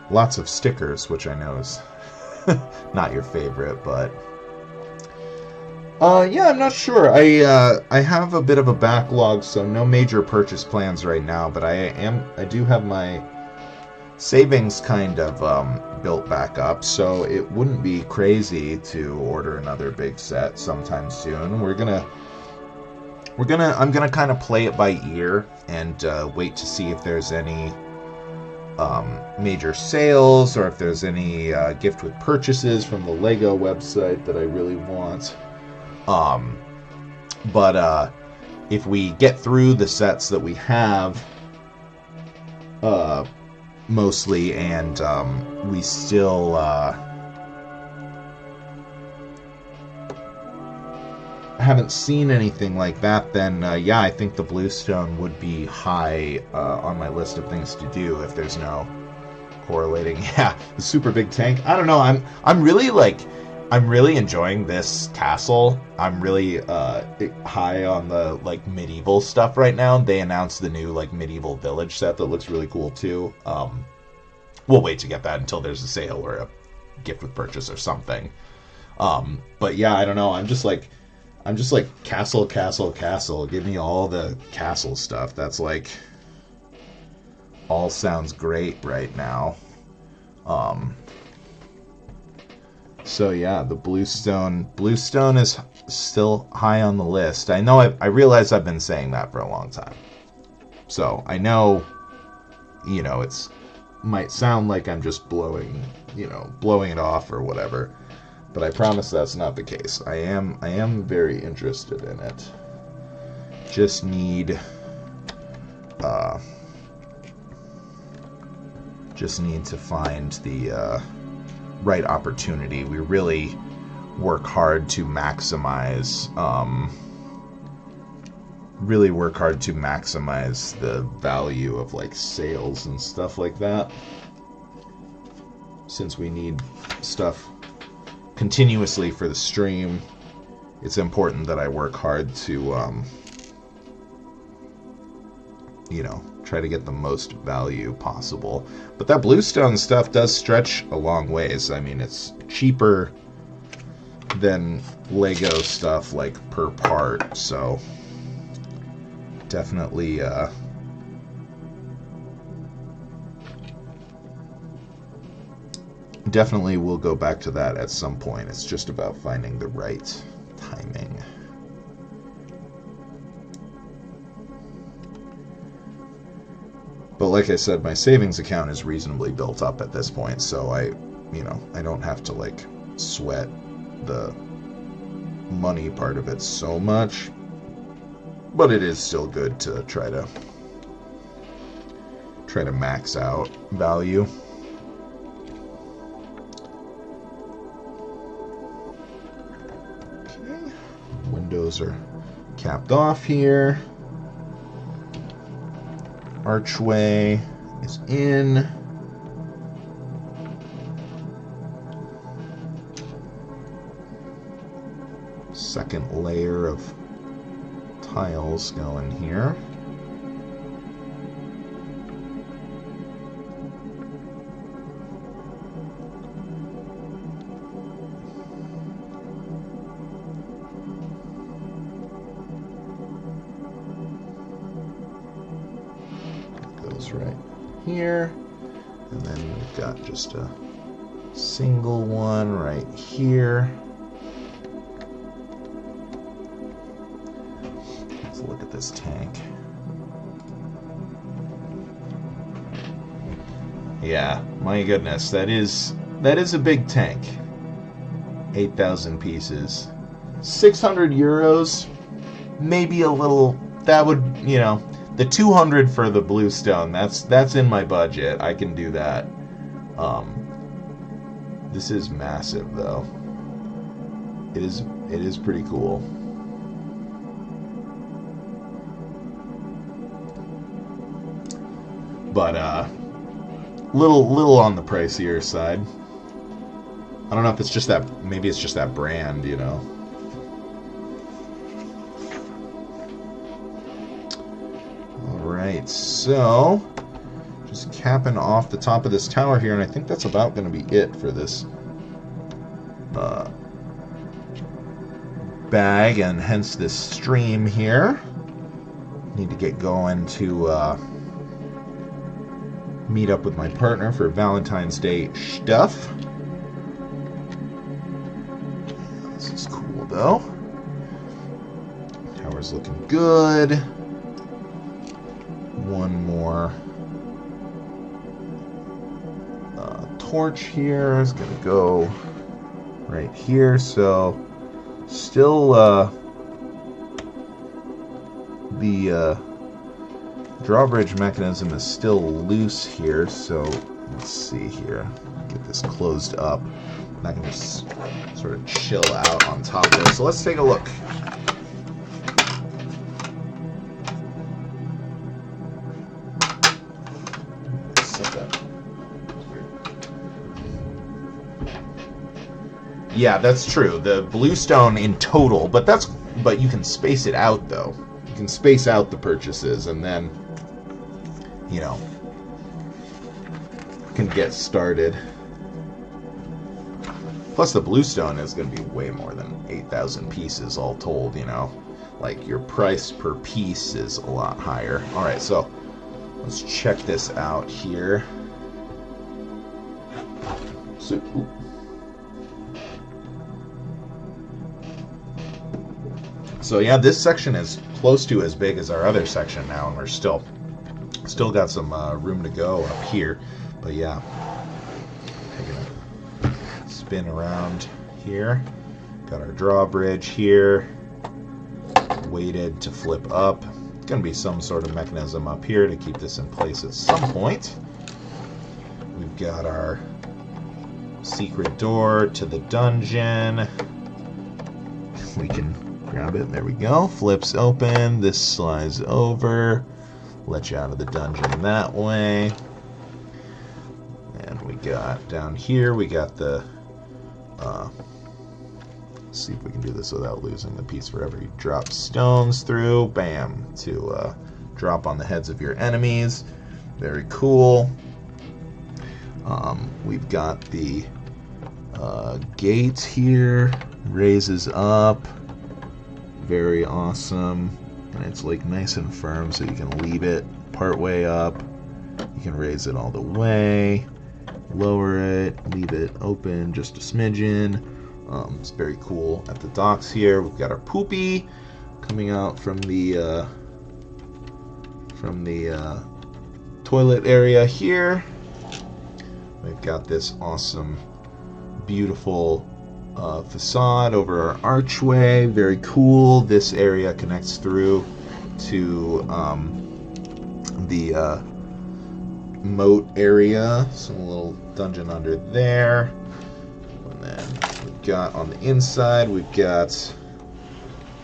Lots of stickers, which I know is not your favorite, but yeah, I'm not sure. I have a bit of a backlog, so no major purchase plans right now, but I do have my savings kind of built back up, so it wouldn't be crazy to order another big set sometime soon. I'm gonna kind of play it by ear and wait to see if there's any major sales, or if there's any gift with purchases from the Lego website that I really want. But if we get through the sets that we have, mostly, and we still haven't seen anything like that, then yeah, I think the Bluestone would be high on my list of things to do if there's no correlating. Yeah, the super big tank. I don't know. I'm really enjoying this castle. I'm really high on the medieval stuff right now. They announced the new medieval village set that looks really cool too. We'll wait to get that until there's a sale or a gift with purchase or something. But yeah, I don't know. I'm just like castle, castle, castle. Give me all the castle stuff. That's all sounds great right now. So yeah, the Bluestone is still high on the list. I know. I realize I've been saying that for a long time. So I know, it's might sound like I'm just blowing it off or whatever. But I promise that's not the case. I am very interested in it. Just need to find the right opportunity. We really work hard to maximize the value of sales and stuff like that. since we need stuff continuously for the stream, it's important that I work hard to, you know, try to get the most value possible. But that bluestone stuff does stretch a long ways. I mean, it's cheaper than Lego stuff, like, per part, so definitely, definitely we'll go back to that at some point. It's just about finding the right timing. But like I said, my savings account is reasonably built up at this point, so I don't have to, like, sweat the money part of it so much. But it is still good to try to max out value. Okay, windows are capped off here. Archway is in. Second layer of tiles going here. Goes right here, and then we've got just a single one right here. Let's look at this tank. Yeah, my goodness, that is a big tank. 8,000 pieces. 600 euros, maybe a little. That would, you know, the 200 for the bluestone, that's in my budget. I can do that. This is massive, though. It is pretty cool. But little on the pricier side. I don't know if it's just that. Maybe it's just that brand, you know. Alright, so just capping off the top of this tower here, and I think that's about going to be it for this bag, and hence this stream here. Need to get going to meet up with my partner for Valentine's Day stuff. This is cool, though. Tower's looking good. One more torch here is going to go right here. So still the drawbridge mechanism is still loose here. So let's see here. Get this closed up. And I can just sort of chill out on top of this. So let's take a look. Yeah, that's true. The bluestone in total, but you can space it out, though. You can space out the purchases, and then, you know, can get started. Plus, the bluestone is going to be way more than 8,000 pieces all told, you know. Like, your price per piece is a lot higher. Alright, so let's check this out here. So yeah, this section is close to as big as our other section now, and we're still got some room to go up here. But yeah, taking a spin around here. Got our drawbridge here, weighted to flip up. It's going to be some sort of mechanism up here to keep this in place at some point. We've got our secret door to the dungeon. We can grab it. There we go. Flips open. This slides over. Let you out of the dungeon that way. And we got down here, we got the, let's see if we can do this without losing the piece. Wherever you drop stones through, bam, to drop on the heads of your enemies. Very cool. We've got the gate here, raises up. Very awesome. And it's like nice and firm, so you can leave it part way up. You can raise it all the way, lower it, leave it open just a smidgen. It's very cool. At the docks here, we've got our poopy coming out from the toilet area here. We've got this awesome, beautiful facade over our archway. Very cool. This area connects through to the moat area. So a little dungeon under there. And then we've got on the inside, we've got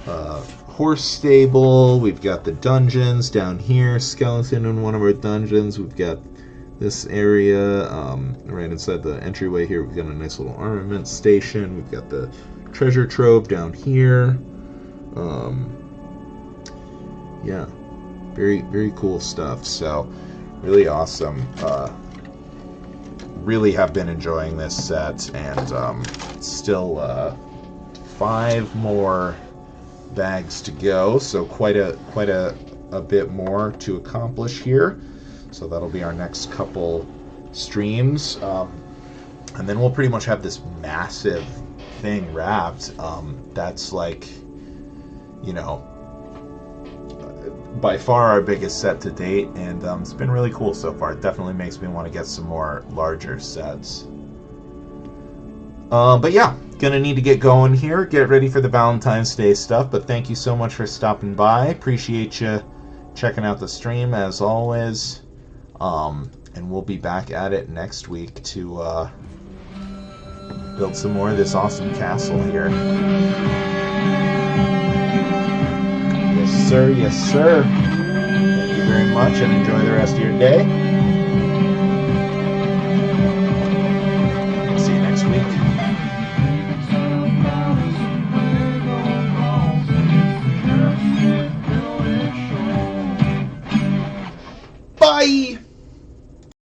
horse stable. We've got the dungeons down here. Skeleton in one of our dungeons. We've got this area right inside the entryway here. We've got a nice little armament station. We've got the treasure trove down here. Yeah, very cool stuff. So really awesome. Really have been enjoying this set, and still 5 more bags to go. So quite a bit more to accomplish here. So that'll be our next couple streams. And then we'll pretty much have this massive thing wrapped. That's like, you know, by far our biggest set to date. And it's been really cool so far. It definitely makes me want to get some more larger sets. But yeah, gonna need to get going here. Get ready for the Valentine's Day stuff. But thank you so much for stopping by. Appreciate you checking out the stream as always. And we'll be back at it next week to build some more of this awesome castle here. Yes, sir. Yes, sir. Thank you very much, and enjoy the rest of your day.